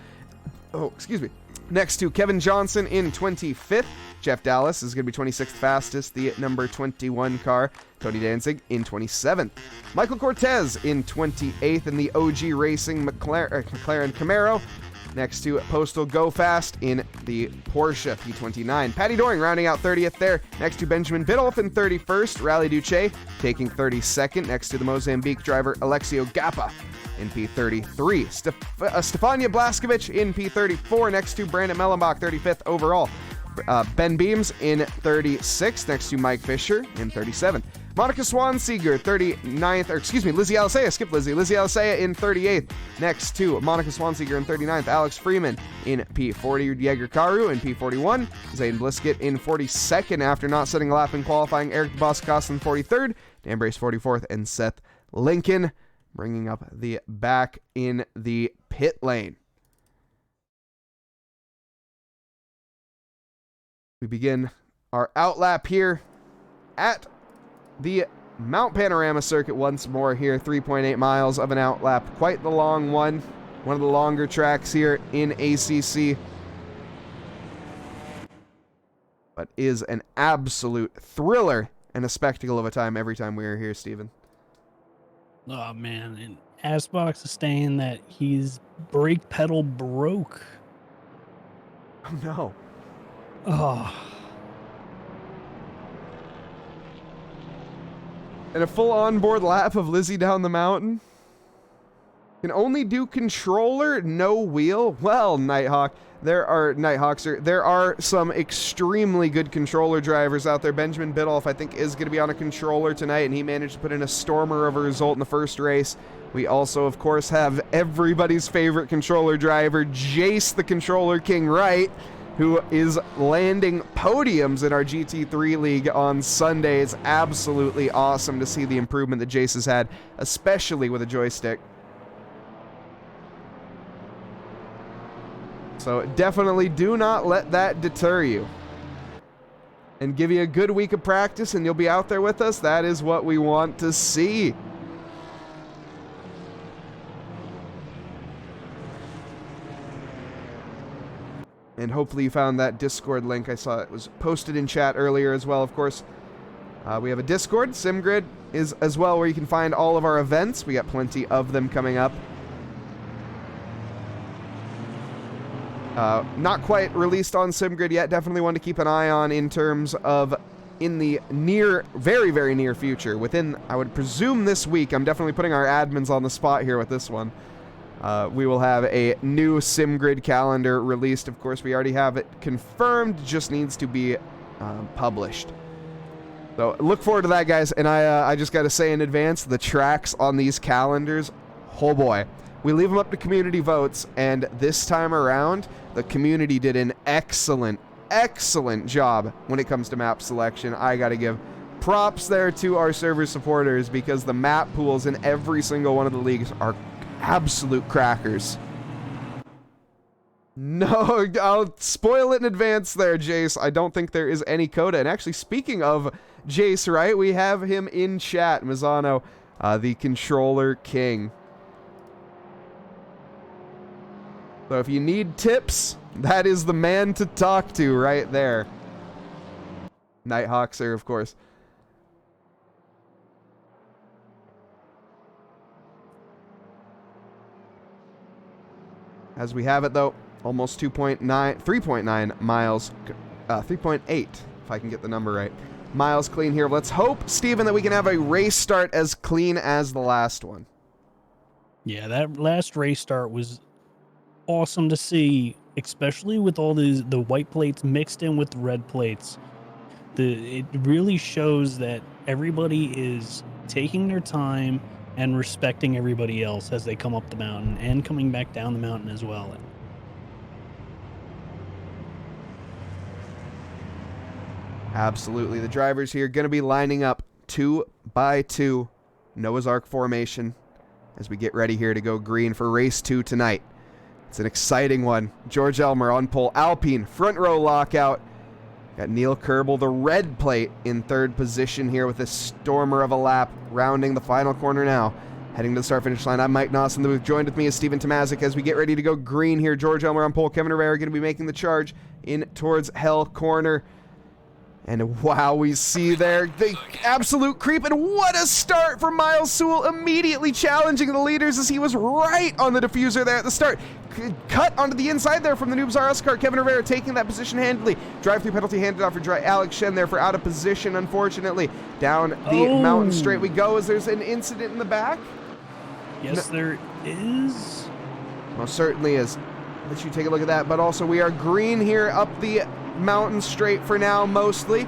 Next to Kevin Johnson in 25th. Jeff Dallas is going to be 26th fastest, the number 21 car. Tony Danzig in 27th. Michael Cortez in 28th in the OG Racing McLaren Camaro. next to Postal Go Fast in the Porsche P29. Patty Doring rounding out 30th there, next to Benjamin Biddulph in 31st. Rally Duce taking 32nd, next to the Mozambique driver Alexio Gappa in P33. Stefania Blaskovic in P34, next to Brandon Mellenbach, 35th overall. Ben Beams in 36th, next to Mike Fisher in 37th. Monica Swanseeger, 39th, or excuse me, Lizzie Alisea, skip Lizzie. Lizzie Alisea in 38th, next to Monica Swanseeger in 39th. Alex Freeman in P40, Jaeger Karu in P41. Zayden Bliskett in 42nd after not setting a lap in qualifying. Eric Boscos in 43rd. Dan Brace 44th, and Seth Lincoln bringing up the back in the pit lane. We begin our outlap here at the Mount Panorama circuit once more here. 3.8 miles of an outlap. Quite the long one. One of the longer tracks here in ACC. But is an absolute thriller and a spectacle of a time every time we are here, Steven. Oh, man. And Asbox is saying that his brake pedal broke. Oh, no. Oh. And a full onboard lap of Lizzie down the mountain. Can only do controller, no wheel. Well, Nighthawk, there are some extremely good controller drivers out there. Benjamin Biddulph, I think, is going to be on a controller tonight, and he managed to put in a stormer of a result in the first race. We also, of course, have everybody's favorite controller driver, Jace, the Controller King Wright, who is landing podiums in our GT3 League on Sunday. It's absolutely awesome to see the improvement that Jace has had, especially with a joystick. So definitely do not let that deter you. And give you a good week of practice and you'll be out there with us. That is what we want to see. And hopefully you found that Discord link. I saw it was posted in chat earlier as well, of course. We have a Discord. SimGrid is as well where you can find all of our events. We got plenty of them coming up. Not quite released on SimGrid yet. Definitely one to keep an eye on in terms of in the very, very near future. Within, I would presume this week, I'm definitely putting our admins on the spot here with this one. We will have a new SimGrid calendar released. Of course, we already have it confirmed. Just needs to be published. So look forward to that, guys. And I just got to say in advance, the tracks on these calendars, oh boy. We leave them up to community votes, and this time around, the community did an excellent job when it comes to map selection. I got to give props there to our server supporters because the map pools in every single one of the leagues are absolute crackers. No, I'll spoil it in advance there, Jace. I don't think there is any coda. And actually, speaking of Jace, right, we have him in chat, Mazzano, the Controller King. So if you need tips, that is the man to talk to right there. Nighthawk, sir, of course. As we have it, though, almost 3.9 miles, 3.8, if I can get the number right, miles clean here. Let's hope, Steven, that we can have a race start as clean as the last one. Yeah, that last race start was awesome to see, especially with all the white plates mixed in with the red plates. It really shows that everybody is taking their time and respecting everybody else as they come up the mountain and coming back down the mountain as well. Absolutely. The drivers here are going to be lining up 2 by 2, Noah's Ark formation, as we get ready here to go green for race 2 tonight. It's an exciting one. George Elmer on pole. Alpine, front row lockout. Got Neil Kerbel, the red plate, in third position here with a stormer of a lap, rounding the final corner now. Heading to the start-finish line, I'm Mike Nause in the booth. Joined with me is Stephen Tomazic as we get ready to go green here. George Elmer on pole. Kevin Rivera going to be making the charge in towards Hell Corner. And wow, we see there the absolute creep, and what a start for Miles Sewell, immediately challenging the leaders as he was right on the diffuser there at the start. Cut onto the inside there from the Noobs R Us car. Kevin Rivera taking that position handily. Drive-through penalty handed off for Alex Shen there for out of position, unfortunately. Down the mountain straight we go as there's an incident in the back. Yes, there is. Most certainly is. I'll let you take a look at that, but also we are green here up the mountain straight for now, mostly.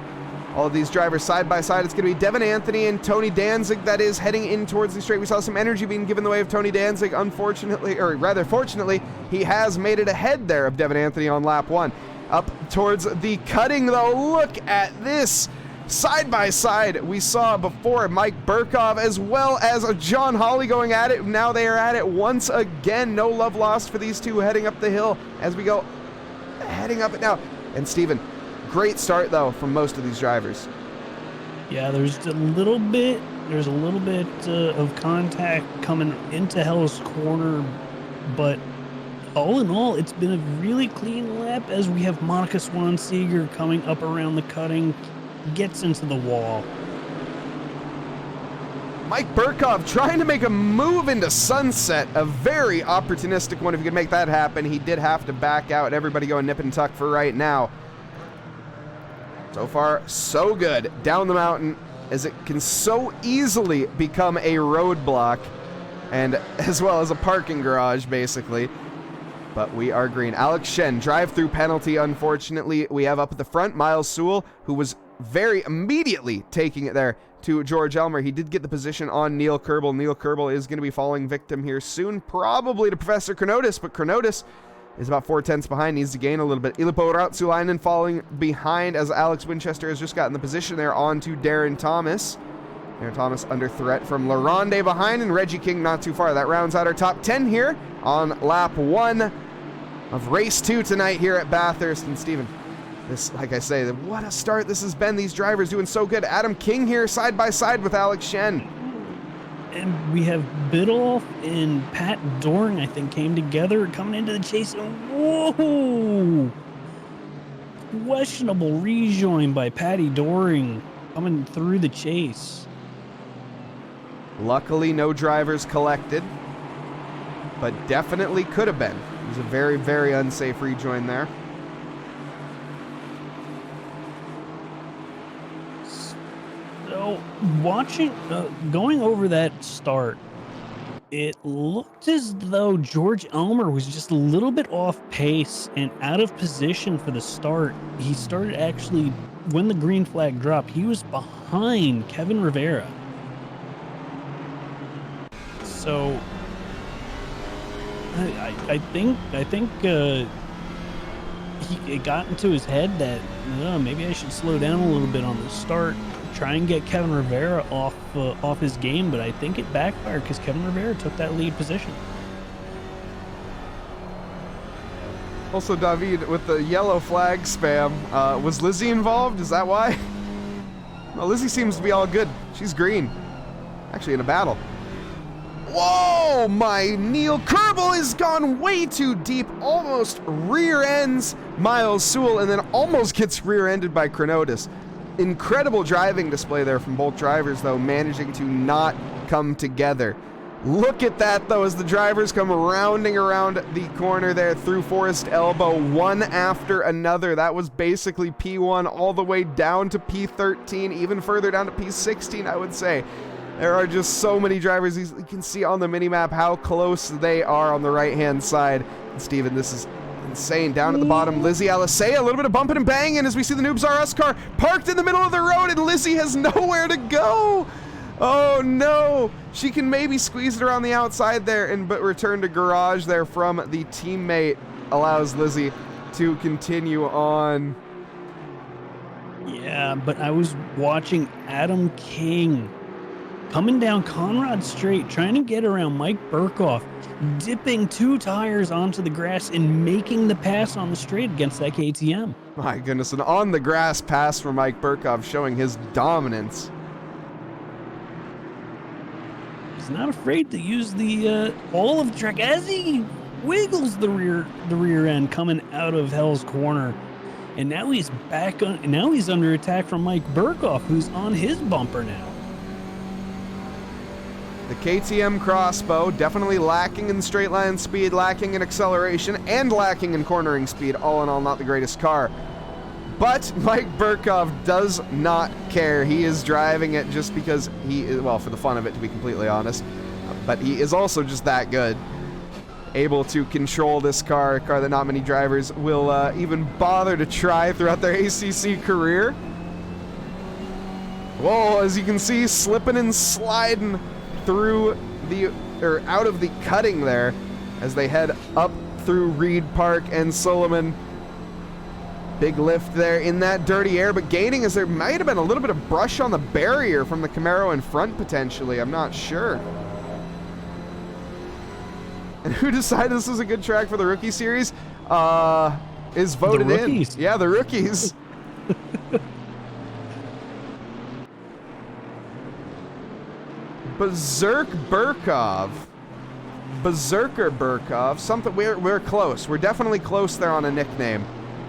All of these drivers side by side. It's going to be Devin Anthony and Tony Danzig that is heading in towards the straight. We saw some energy being given the way of Tony Danzig. Unfortunately, or rather fortunately, he has made it ahead there of Devin Anthony on lap 1. Up towards the cutting though, look at this. Side by side, we saw before Mike Burkov as well as John Hawley going at it. Now they are at it once again. No love lost for these two heading up the hill as we go heading up it now. And Steven, great start though from most of these drivers. Yeah, there's a little bit of contact coming into Hell's Corner, but all in all, it's been a really clean lap as we have Monica Swan-Seeger coming up around the cutting, gets into the wall. Mike Burkov trying to make a move into Sunset, a very opportunistic one if he could make that happen. He did have to back out. Everybody going nip and tuck for right now. So far, so good. Down the mountain, as it can so easily become a roadblock, and as well as a parking garage, basically. But we are green. Alex Shen, drive-through penalty, unfortunately. We have up at the front Miles Sewell, who was very immediately taking it there to George Elmer. He did get the position on Neil Kerbel. Neil Kerbel is going to be falling victim here soon, probably to Professor Kronotis, but Kronotis is about 4/10 behind, needs to gain a little bit. Ilipo Ratsulainen falling behind as Alex Winchester has just gotten the position there onto Darren Thomas. Darren Thomas under threat from Laronde behind, and Reggie King not too far. That rounds out our top 10 here on lap 1 of race 2 tonight here at Bathurst. And Steven, this, like I say, what a start this has been. These drivers doing so good. Adam King here side by side with Alex Shen. And we have Biddulph and Pat Doring, I think, came together coming into the chase. Whoa! Questionable rejoin by Patty Doring coming through the chase. Luckily, no drivers collected, but definitely could have been. It was a very, very unsafe rejoin there. So, going over that start, it looked as though George Elmer was just a little bit off pace and out of position for the start. He started actually, when the green flag dropped, he was behind Kevin Rivera. So, I think it got into his head that maybe I should slow down a little bit on the start, try and get Kevin Rivera off his game, but I think it backfired because Kevin Rivera took that lead position. Also, David, with the yellow flag spam, was Lizzie involved? Is that why? Well, Lizzie seems to be all good. She's green. Actually in a battle. Whoa! My Neil Kerbel has gone way too deep. Almost rear ends Miles Sewell and then almost gets rear-ended by Kronotis. Incredible driving display there from both drivers, though, managing to not come together. Look at that, though, as the drivers come rounding around the corner there through Forest Elbow, one after another. That was basically P1 all the way down to P13, even further down to P16, I would say. There are just so many drivers. You can see on the minimap how close they are on the right-hand side. And Steven, this is insane. Down at the bottom, Lizzie Alisea, a little bit of bumping and banging as we see the Noobs R Us car parked in the middle of the road, and Lizzie has nowhere to go. Oh no, she can maybe squeeze it around the outside there, but return to garage there from the teammate allows Lizzie to continue on. Yeah, but I was watching Adam King coming down Conrad Straight, trying to get around Mike Burkhoff, dipping 2 tires onto the grass and making the pass on the straight against that KTM. My goodness, an on the grass pass from Mike Burkhoff showing his dominance. He's not afraid to use the all of the track as he wiggles the rear end coming out of Hell's Corner. And now he's back on. Now he's under attack from Mike Burkhoff, who's on his bumper now. The KTM Crossbow definitely lacking in straight line speed, lacking in acceleration, and lacking in cornering speed. All in all, not the greatest car. But Mike Burkhoff does not care. He is driving it just because he is, well, for the fun of it, to be completely honest. But he is also just that good. Able to control this car, a car that not many drivers will even bother to try throughout their ACC career. Whoa, as you can see, slipping and sliding through the, or out of the cutting there as they head up through Reed Park and Solomon. Big lift there in that dirty air, but gaining as there might have been a little bit of brush on the barrier from the Camaro in front potentially. I'm not sure. And who decided this was a good track for the Rookie Series? Is voted in. Yeah, the rookies. Berserker Burkov. Something. We're close. We're definitely close there on a nickname.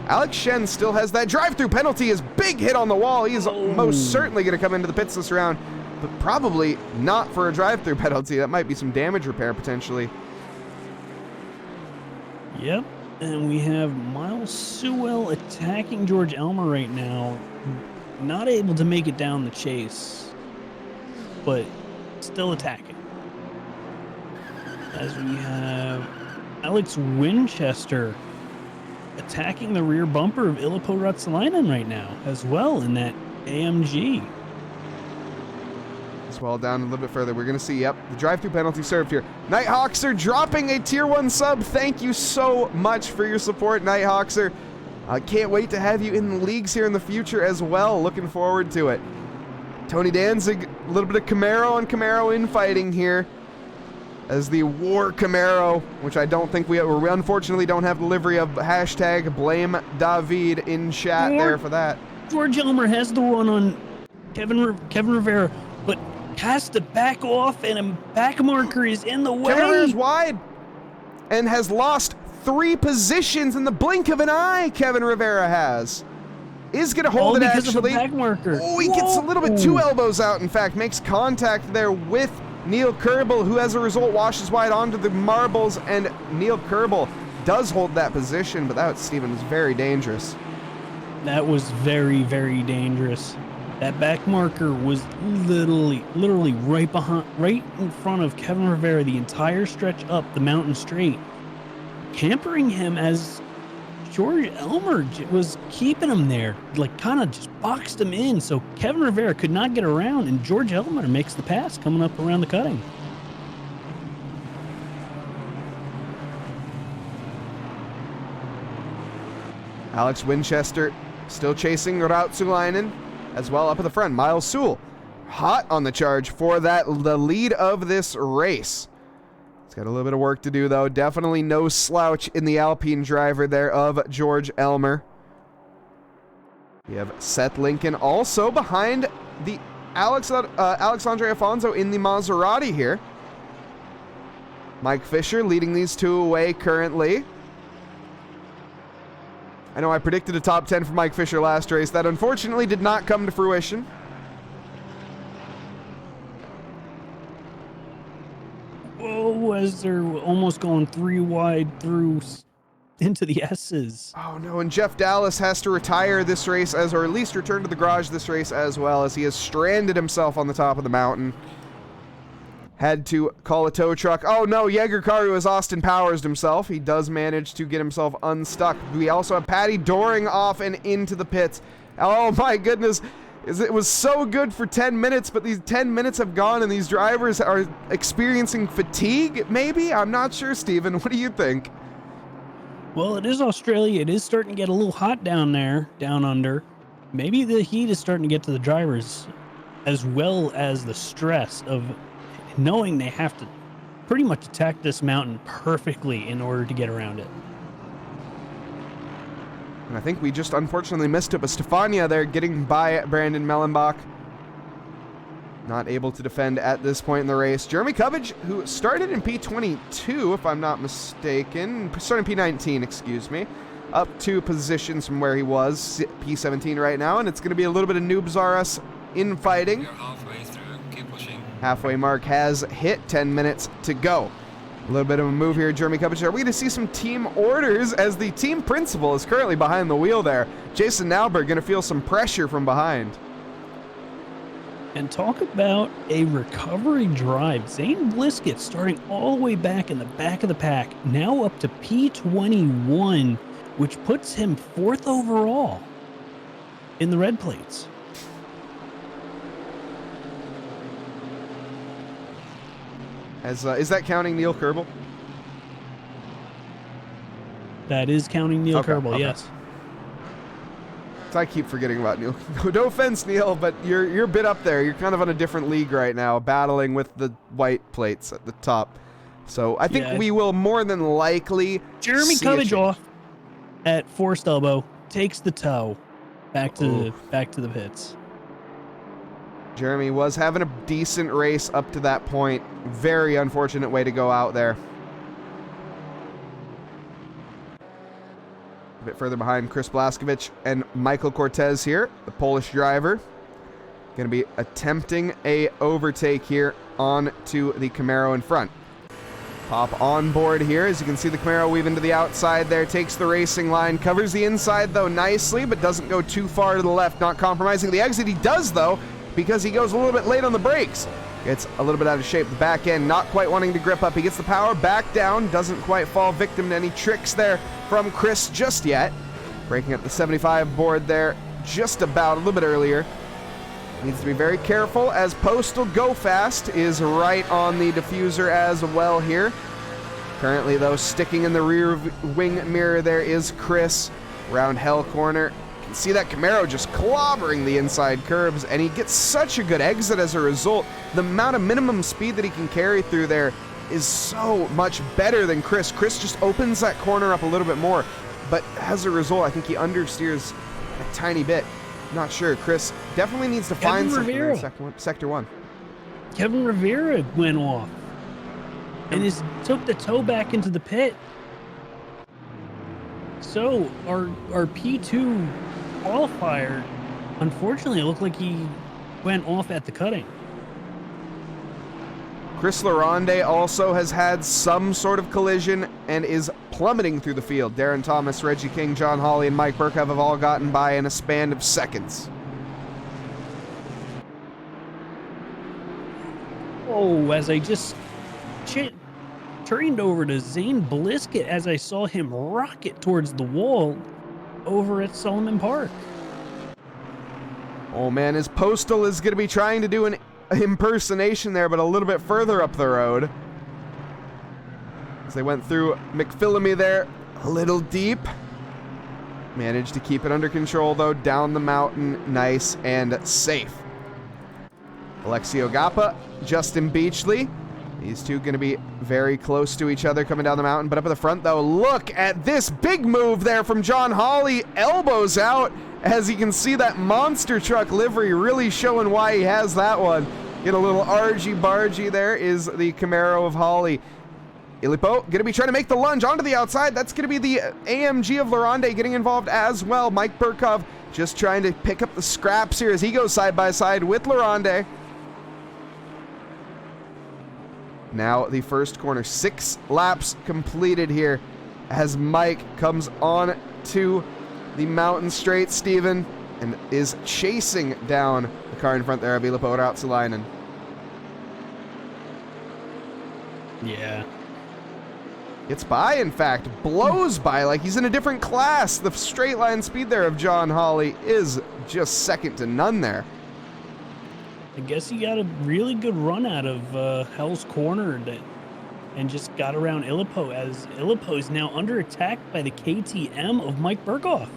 Alex Shen still has that drive-through penalty. His big hit on the wall. He is most certainly going to come into the pits this round, but probably not for a drive-through penalty. That might be some damage repair potentially. Yep, and we have Miles Sewell attacking George Elmer right now. Not able to make it down the chase, but still attacking. As we have Alex Winchester attacking the rear bumper of Illipo Ruotsalainen right now as well in that AMG. As well, down a little bit further, we're going to see, yep, the drive-through penalty served here. Nighthawkser dropping a Tier 1 sub. Thank you so much for your support, Nighthawkser. I can't wait to have you in the leagues here in the future as well. Looking forward to it. Tony Danzig, a little bit of Camaro on Camaro infighting here as the War Camaro, which I don't think we unfortunately don't have the livery of hashtag blame David in chat there for that. George Elmer has the run on Kevin Rivera, but has to back off, and a back marker is in the way. Kevin Rivera's wide and has lost 3 positions in the blink of an eye. Kevin Rivera has. Is going to hold it actually. Back marker. Oh, he gets a little bit 2 elbows out, in fact, makes contact there with Neil Kerbel, who as a result washes wide onto the marbles, and Neil Kerbel does hold that position, but that, Steven, was very dangerous. That was very, very dangerous. That back marker was literally right in front of Kevin Rivera the entire stretch up the mountain straight, hampering him as George Elmer was keeping him there, like kind of just boxed him in, so Kevin Rivera could not get around, and George Elmer makes the pass coming up around the cutting. Alex Winchester still chasing Ruotsalainen as well up at the front. Miles Sewell hot on the charge for the lead of this race. He's got a little bit of work to do, though. Definitely no slouch in the Alpine driver there of George Elmer. We have Seth Lincoln also behind the Alexandre Afonso in the Maserati here. Mike Fisher leading these two away currently. I know I predicted a top 10 for Mike Fisher last race. That unfortunately did not come to fruition. Oh, as they're almost going 3 wide through into the S's. Oh no, and Jeff Dallas has to retire this race, or at least return to the garage this race as well, as he has stranded himself on the top of the mountain. Had to call a tow truck. Oh no, Jaeger Karu has Austin Powers himself. He does manage to get himself unstuck. We also have Patty Doring off and into the pits. Oh my goodness. It was so good for 10 minutes, but these 10 minutes have gone and these drivers are experiencing fatigue, maybe? I'm not sure, Steven. What do you think? Well, it is Australia. It is starting to get a little hot down there, down under. Maybe the heat is starting to get to the drivers, as well as the stress of knowing they have to pretty much attack this mountain perfectly in order to get around it. And I think we just unfortunately missed it, but Stefania there getting by Brandon Mellenbach. Not able to defend at this point in the race. Jeremy Covage, who started in P22, if I'm not mistaken. Started in P19, excuse me. up 2 positions from where he was, P17 right now, and it's going to be a little bit of Noobs R Us infighting. You're halfway through. Keep pushing. Halfway mark has hit, 10 minutes to go. A little bit of a move here, Jeremy Kubic. Are we going to see some team orders as the team principal is currently behind the wheel there? Jason Nauberg going to feel some pressure from behind. And talk about a recovery drive. Zane Bliskett starting all the way back in the back of the pack, now up to P21, which puts him 4th overall in the red plates. As is that counting Neil Kerbal? That is counting Neil Kerbal, yes. I keep forgetting about Neil. No offense, Neil, but you're a bit up there. You're kind of on a different league right now, battling with the white plates at the top. So I think we will more than likely. Jeremy Kubic off at forced elbow takes the toe back to the pits. Jeremy was having a decent race up to that point. Very unfortunate way to go out there. A bit further behind, Chris Blaskovic and Michael Cortez here, the Polish driver. Going to be attempting a overtake here onto the Camaro in front. Pop on board here. As you can see, the Camaro weave into the outside there, takes the racing line, covers the inside though nicely, but doesn't go too far to the left, not compromising the exit. He does though, because he goes a little bit late on the brakes. Gets a little bit out of shape. The back end not quite wanting to grip up. He gets the power back down, doesn't quite fall victim to any tricks there from Chris just yet. Breaking up the 75 board there just about a little bit earlier. Needs to be very careful as Postal Go Fast is right on the diffuser as well here. Currently though, sticking in the rear wing mirror there is Chris. Round hell corner. You can see that Camaro just clobbering the inside curbs, and he gets such a good exit as a result. The amount of minimum speed that he can carry through there is so much better than Chris. Chris just opens that corner up a little bit more, but as a result, I think he understeers a tiny bit. Not sure. Chris definitely needs to find something in sector 1. Kevin Rivera went off and took the toe back into the pit. So our P2 qualifier, unfortunately, it looked like he went off at the cutting. Chris Laronde also has had some sort of collision and is plummeting through the field. Darren Thomas, Reggie King, John Hawley, and Mike Burkov have all gotten by in a span of seconds. Oh, as I just turned over to Zane Bliskett as I saw him rocket towards the wall over at Solomon Park. Oh man, his Postal is going to be trying to do an impersonation there, but a little bit further up the road. As they went through McPhillamy there, a little deep. Managed to keep it under control though, down the mountain, nice and safe. Alexio Gappa, Justin Beachley. These two going to be very close to each other coming down the mountain, but up at the front though, look at this big move there from John Hawley, elbows out. As you can see, that monster truck livery really showing why he has that one. Get a little argy-bargy there is the Camaro of Hawley. Ilipo going to be trying to make the lunge onto the outside. That's going to be the AMG of Laronde getting involved as well. Mike Burkov just trying to pick up the scraps here as he goes side by side with Laronde. Now the first corner, 6 laps completed here as Mike comes on to the mountain straight, Steven, and is chasing down the car in front there of Ilipo Rautsalainen. Yeah. Gets by, in fact, blows by like he's in a different class. The straight line speed there of John Hawley is just second to none there. I guess he got a really good run out of Hell's Corner and just got around Ilipo, as Ilipo is now under attack by the KTM of Mike Burkhoff.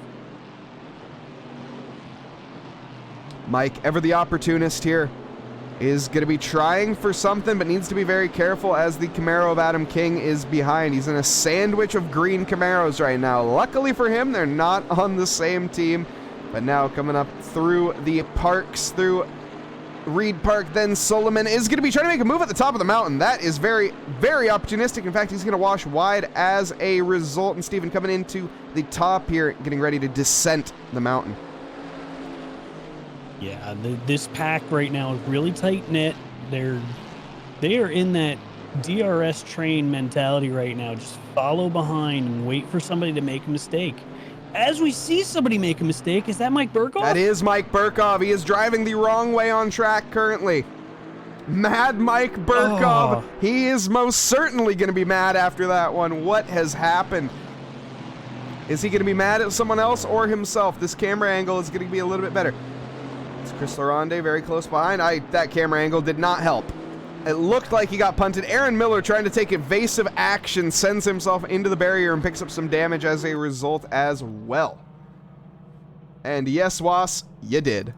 Mike, ever the opportunist here, is going to be trying for something, but needs to be very careful as the Camaro of Adam King is behind. He's in a sandwich of green Camaros right now. Luckily for him, they're not on the same team, but now coming up through the parks, through Reed Park, then Solomon is going to be trying to make a move at the top of the mountain. That is very, very opportunistic. In fact, he's going to wash wide as a result. And Steven coming into the top here, getting ready to descent the mountain. Yeah, this pack right now is really tight-knit. They are in that DRS train mentality right now. Just follow behind and wait for somebody to make a mistake. As we see somebody make a mistake, is that Mike Burkhoff? That is Mike Burkhoff. He is driving the wrong way on track currently. Mad Mike Burkhoff. Oh. He is most certainly going to be mad after that one. What has happened? Is he going to be mad at someone else or himself? This camera angle is going to be a little bit better. It's Chris Laronde very close behind. That camera angle did not help. It looked like he got punted. Aaron Miller, trying to take evasive action, sends himself into the barrier and picks up some damage as a result as well. And yes, Was, you did.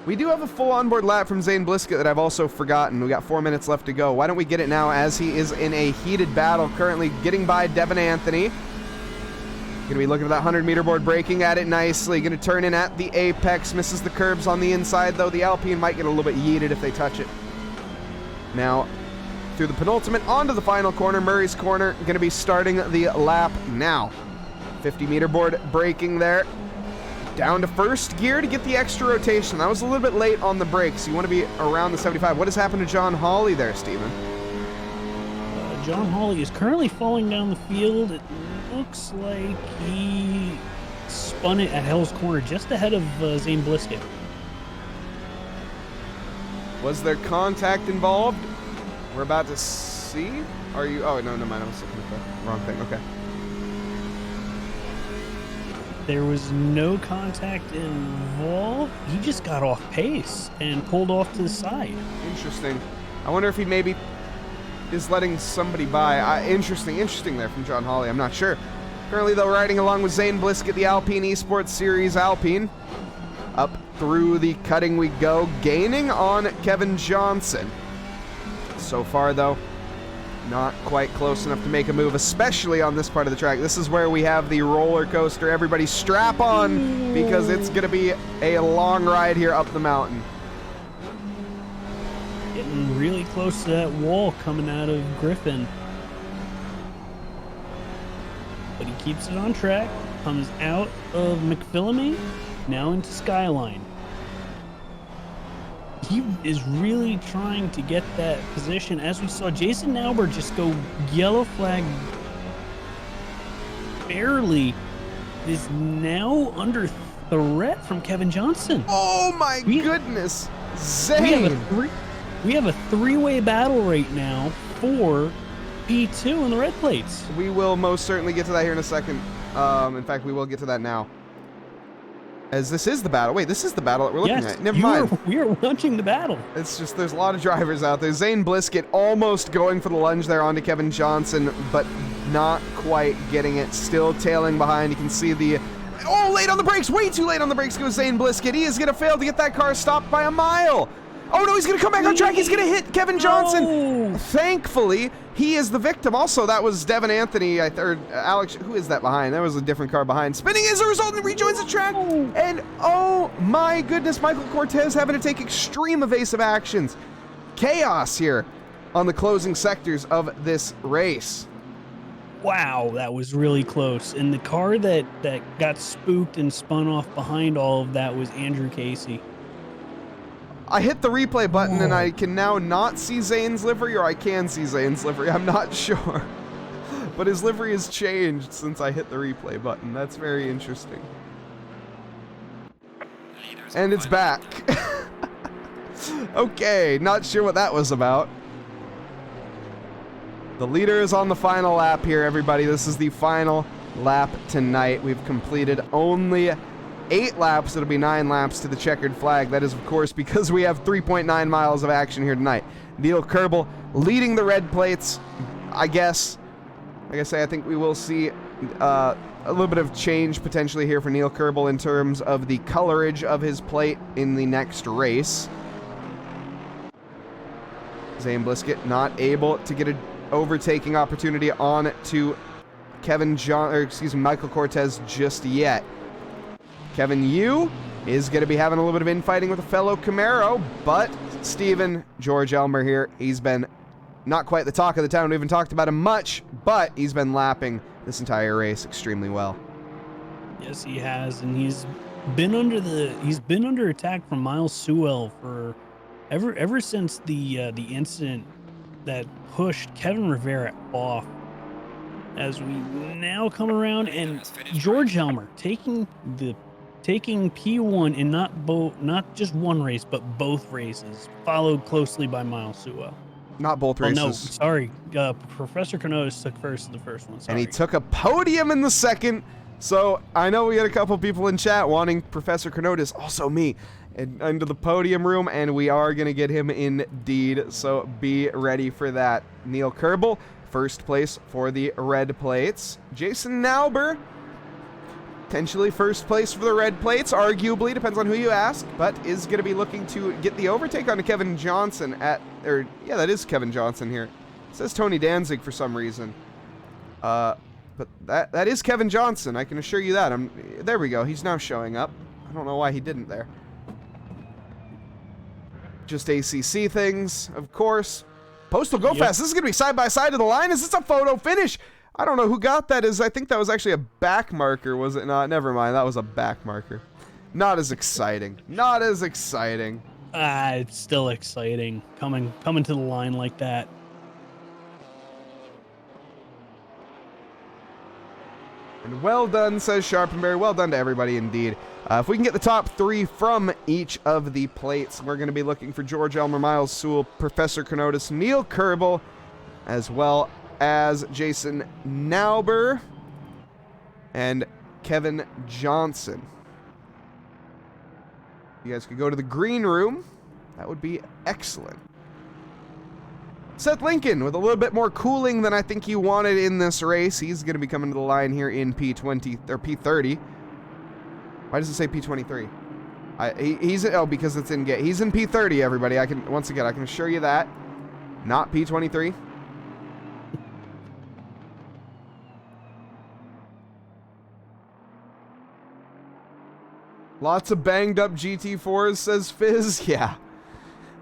We do have a full onboard lap from Zane Blisket that I've also forgotten. We got 4 minutes left to go. Why don't we get it now as he is in a heated battle, currently getting by Devin Anthony. Going to be looking at that 100-meter board, braking at it nicely. Going to turn in at the apex, misses the curbs on the inside, though. The Alpine might get a little bit yeeted if they touch it. Now, through the penultimate, onto the final corner, Murray's Corner, going to be starting the lap now. 50-meter board braking there. Down to first gear to get the extra rotation. That was a little bit late on the brakes. You want to be around the 75. What has happened to John Hawley there, Steven? John Hawley is currently falling down the field. It looks like he spun it at Hell's Corner just ahead of Zane Blisket. Was there contact involved? We're about to see. Are you? Oh, no, never mind. I was looking at the wrong thing. Okay. There was no contact involved. He just got off pace and pulled off to the side. Interesting. I wonder if he maybe is letting somebody by. Interesting there from John Hawley. I'm not sure. Currently, though, riding along with Zane Blisket, the Alpine Esports Series Alpine. Up through the cutting we go, gaining on Kevin Johnson. So far, though, not quite close enough to make a move, especially on this part of the track. This is where we have the roller coaster. Everybody strap on, because it's going to be a long ride here up the mountain. Getting really close to that wall coming out of Griffin. But he keeps it on track, comes out of McPhillamy, now into Skyline. He is really trying to get that position. As we saw Jason Albert just go yellow flag barely, is now under threat from Kevin Johnson. Oh my goodness. Zane. We have a three-way battle right now for P2 in the red plates. We will most certainly get to that here in a second. In fact, we will get to that now. As this is the battle. Wait, this is the battle that we're looking at. Never mind. We are watching the battle. It's just there's a lot of drivers out there. Zane Blisket almost going for the lunge there onto Kevin Johnson, but not quite getting it. Still tailing behind. You can see the... Oh, late on the brakes. Way too late on the brakes goes Zane Blisket. He is going to fail to get that car stopped by a mile. Oh, no, he's going to come back on track. He's going to hit Kevin Johnson. No. Thankfully, he is the victim. Also, that was Devin Anthony, or Alex. Who is that behind? That was a different car behind. Spinning as a result and rejoins the track. And, oh, my goodness, Michael Cortez having to take extreme evasive actions. Chaos here on the closing sectors of this race. Wow, that was really close. And the car that got spooked and spun off behind all of that was Andrew Casey. I hit the replay button and I can now not see Zane's livery, or I can see Zane's livery. I'm not sure. But his livery has changed since I hit the replay button. That's very interesting. And it's back. Okay, not sure what that was about. The leader is on the final lap here, everybody. This is the final lap tonight. We've completed only 8 laps. It'll be 9 laps to the checkered flag. That is, of course, because we have 3.9 miles of action here tonight. Neil Kerbel leading the red plates. I guess, like I say, I think we will see a little bit of change potentially here for Neil Kerbel in terms of the colorage of his plate in the next race. Zane Blisket not able to get an overtaking opportunity on to Michael Cortez just yet. Kevin Yu is going to be having a little bit of infighting with a fellow Camaro, but Steven, George Elmer here, he's been not quite the talk of the town. We haven't talked about him much, but he's been lapping this entire race extremely well. Yes, he has, and he's been under attack from Miles Sewell for ever since the incident that pushed Kevin Rivera off. As we now come around, and George Elmer taking P1 in not just one race, but both races, followed closely by Miles Sewell. Not both races. No, sorry. Professor Commentators took first in the first one. Sorry. And he took a podium in the second. So I know we had a couple people in chat wanting Professor Commentators, also me, into the podium room, and we are going to get him indeed. So be ready for that. Neil Kerbel, first place for the red plates. Jason Nauber, potentially first place for the red plates, arguably, depends on who you ask, but is going to be looking to get the overtake on Kevin Johnson yeah, that is Kevin Johnson here. It says Tony Danzig for some reason. But that is Kevin Johnson, I can assure you that. There we go, he's now showing up. I don't know why he didn't there. Just ACC things, of course. Postal Go Fast, this is going to be side by side of the line. Is this a photo finish? I don't know who got that. I think that was actually a back marker, was it not? Never mind, that was a back marker. Not as exciting. Not as exciting. It's still exciting coming to the line like that. And well done, says Sharpenberry. Well done to everybody indeed. If we can get the top three from each of the plates, we're going to be looking for George Elmer, Miles Sewell, Professor Knotis, Neil Kerbel, as well as Jason Nauber and Kevin Johnson. You guys could go to the green room. That would be excellent. Seth Lincoln with a little bit more cooling than I think he wanted in this race. He's going to be coming to the line here in P20 or P30. Why does it say P23? Because it's in gate. He's in P30, everybody. I can assure you that. Not P23. Lots of banged up GT4s, says Fizz. Yeah.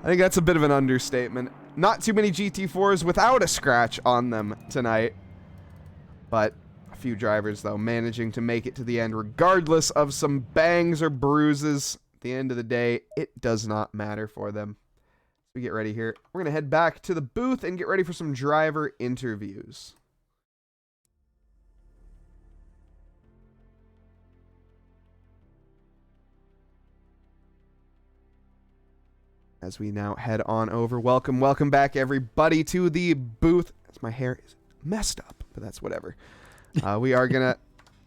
I think that's a bit of an understatement. Not too many GT4s without a scratch on them tonight. But a few drivers, though, managing to make it to the end regardless of some bangs or bruises. At the end of the day, it does not matter for them. We get ready here. We're going to head back to the booth and get ready for some driver interviews. As we now head on over. Welcome back, everybody, to the booth. As my hair is messed up, but that's whatever. We are going to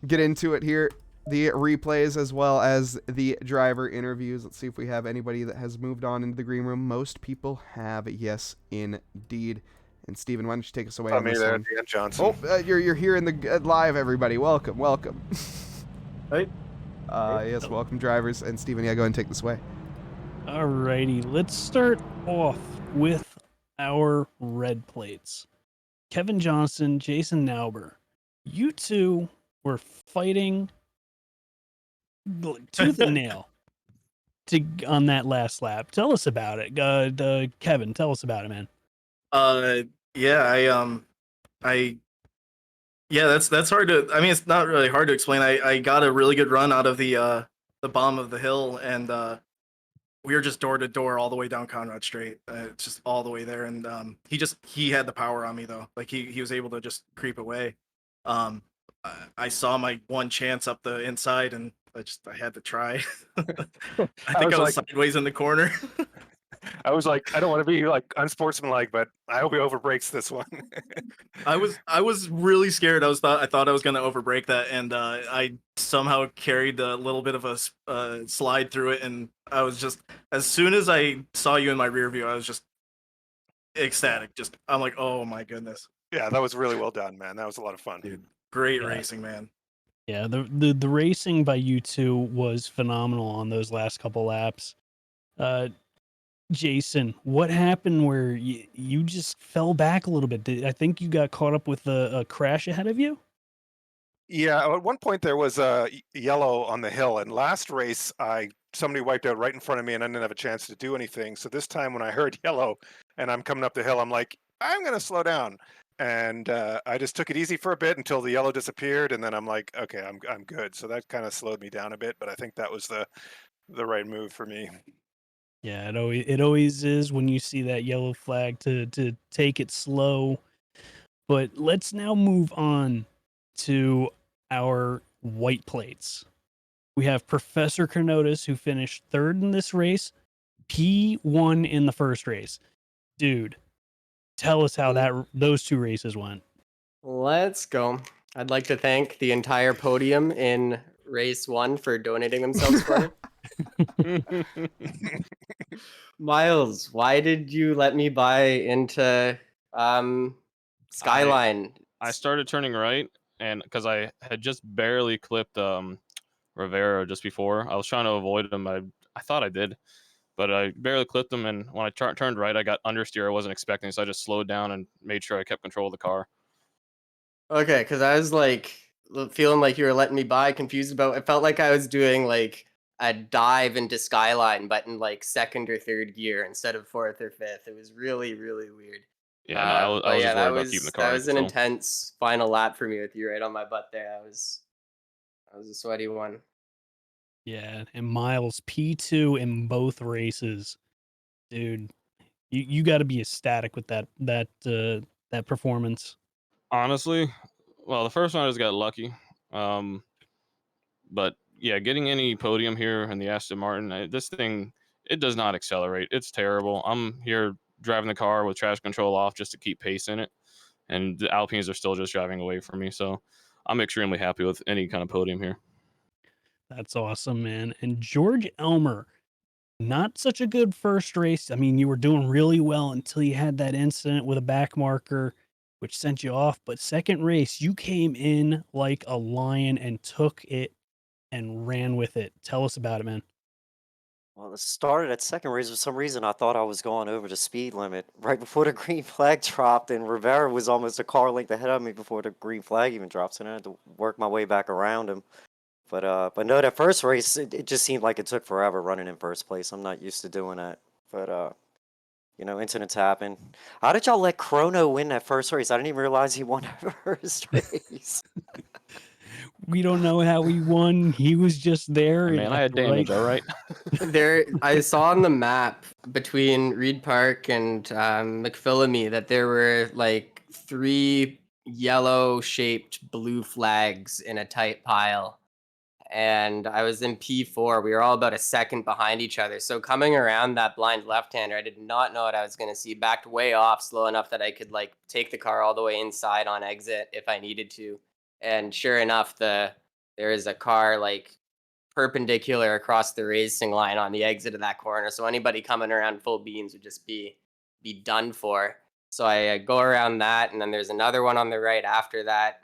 get into it here. The replays as well as the driver interviews. Let's see if we have anybody that has moved on into the green room. Most people have, yes, indeed. And Steven, why don't you take us away on this one? Dan Johnson. Oh, you're here in the live, everybody. Welcome. Hey. Yes, welcome, drivers. And Steven, yeah, go ahead and take this away. Alrighty, let's start off with our red plates. Kevin Johnson, Jason Nauber. You two were fighting tooth and nail on that last lap. Tell us about it. Kevin, tell us about it, man. That's hard to, I mean, it's not really hard to explain. I got a really good run out of the bottom of the hill, and we were just door to door all the way down Conrad Straight, just all the way there. And he had the power on me though. Like he was able to just creep away. I saw my one chance up the inside, and I had to try. I think I was sideways in the corner. I was like, I don't want to be like unsportsmanlike, but I hope he overbreaks this one. I was really scared. I thought I was gonna overbreak that, and I somehow carried a little bit of a slide through it, and I was just, as soon as I saw you in my rear view, I was just ecstatic. I'm like, oh my goodness. Yeah, that was really well done, man. That was a lot of fun, dude. Great racing, man. Yeah, the racing by you two was phenomenal on those last couple laps. Jason, what happened where you just fell back a little bit? I think you got caught up with a crash ahead of you? Yeah, at one point there was a yellow on the hill, and last race somebody wiped out right in front of me, and I didn't have a chance to do anything. So this time when I heard yellow, and I'm coming up the hill, I'm like, I'm gonna slow down, and I just took it easy for a bit until the yellow disappeared, and then I'm like, okay, I'm good. So that kind of slowed me down a bit, but I think that was the right move for me. Yeah, it always is when you see that yellow flag to take it slow. But let's now move on to our white plates. We have Professor Carnotus, who finished third in this race. P won in the first race. Dude, tell us how those two races went. Let's go. I'd like to thank the entire podium in race 1 for donating themselves for me. Miles, why did you let me buy into Skyline? I started turning right, and because I had just barely clipped Rivera just before, I was trying to avoid him. I thought I did, but I barely clipped him. And when I turned right, I got understeer. I wasn't expecting, so I just slowed down and made sure I kept control of the car. Okay, because I was like feeling like you were letting me buy, confused about. It felt like I was doing like a dive into Skyline, but in like second or third gear instead of fourth or fifth. It was really, really weird. Yeah, no, I was just worried about keeping the car. That was an intense final lap for me with you right on my butt there. That was a sweaty one. Yeah, and Miles P2 in both races, dude. You got to be ecstatic with that performance. Honestly, well, the first one I just got lucky, but yeah, getting any podium here in the Aston Martin, this thing, it does not accelerate. It's terrible. I'm here driving the car with traction control off just to keep pace in it, and the Alpines are still just driving away from me. So I'm extremely happy with any kind of podium here. That's awesome, man. And George Elmer, not such a good first race. I mean, you were doing really well until you had that incident with a back marker, which sent you off. But second race, you came in like a lion and took it and ran with it. Tell us about it, man. Well, it started at second race. For some reason, I thought I was going over the speed limit right before the green flag dropped, and Rivera was almost a car length ahead of me before the green flag even dropped, so I had to work my way back around him. But no, that first race, it just seemed like it took forever running in first place. I'm not used to doing that. But incidents happen. How did y'all let Chrono win that first race? I didn't even realize he won that first race. We don't know how he won. He was just there. Man, I had damage, all right. There, I saw on the map between Reed Park and McPhillamy that there were like 3 yellow-shaped blue flags in a tight pile. And I was in P4. We were all about a second behind each other. So coming around that blind left-hander, I did not know what I was going to see. Backed way off, slow enough that I could like take the car all the way inside on exit if I needed to. And sure enough, there is a car like perpendicular across the racing line on the exit of that corner. So anybody coming around full beans would just be done for. So I go around that, and then there's another one on the right after that.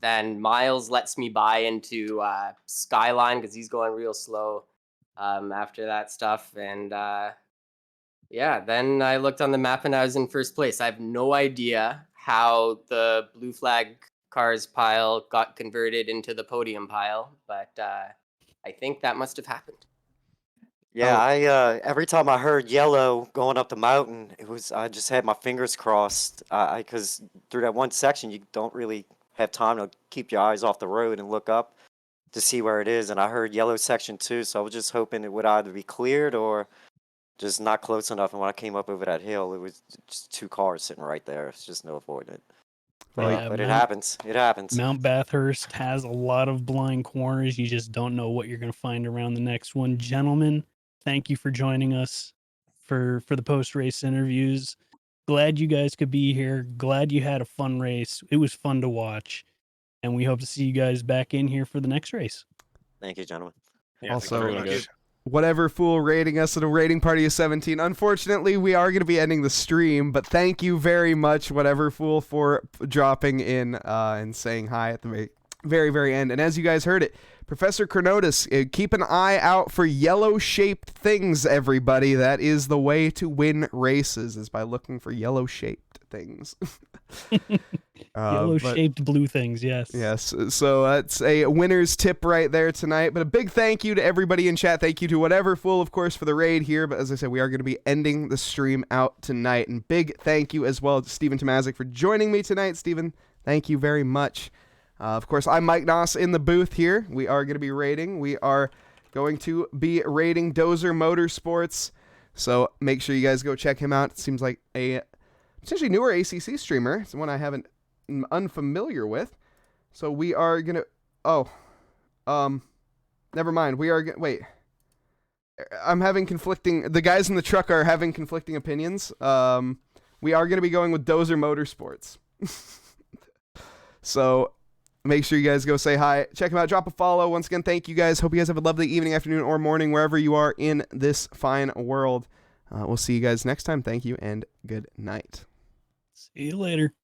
Then Miles lets me buy into Skyline because he's going real slow after that stuff. And then I looked on the map and I was in first place. I have no idea how the blue flag cars pile got converted into the podium pile, but I think that must have happened. Yeah, every time I heard yellow going up the mountain, I just had my fingers crossed. Because through that one section, you don't really have time to keep your eyes off the road and look up to see where it is. And I heard yellow section too, so I was just hoping it would either be cleared or just not close enough. And when I came up over that hill, it was just 2 cars sitting right there. It's just no avoiding it. But it happens. It happens. Mount Bathurst has a lot of blind corners. You just don't know what you're going to find around the next one. Gentlemen, thank you for joining us for the post-race interviews. Glad you guys could be here. Glad you had a fun race. It was fun to watch. And we hope to see you guys back in here for the next race. Thank you, gentlemen. Yeah, Also, thank you very much. Whatever fool rating us at a rating party of 17. Unfortunately, we are going to be ending the stream, but thank you very much, whatever fool, for dropping in and saying hi very, very end. And as you guys heard it, Professor Chronotis, keep an eye out for yellow-shaped things, everybody. That is the way to win races, is by looking for yellow-shaped things. Yellow-shaped blue things, yes. Yes, so that's a winner's tip right there tonight. But a big thank you to everybody in chat. Thank you to Whatever Fool, of course, for the raid here. But as I said, we are going to be ending the stream out tonight. And big thank you as well to Stephen Tomazic for joining me tonight. Stephen, thank you very much. Of course, I'm Mike Nause in the booth here. We are going to be raiding. We are going to be raiding Dozer Motorsports. So make sure you guys go check him out. It seems like a potentially newer ACC streamer. It's one I haven't unfamiliar with. So we are going to... never mind. We are... Wait. I'm having conflicting... The guys in the truck are having conflicting opinions. We are going to be going with Dozer Motorsports. So... make sure you guys go say hi. Check them out. Drop a follow. Once again, thank you guys. Hope you guys have a lovely evening, afternoon, or morning, wherever you are in this fine world. We'll see you guys next time. Thank you, and good night. See you later.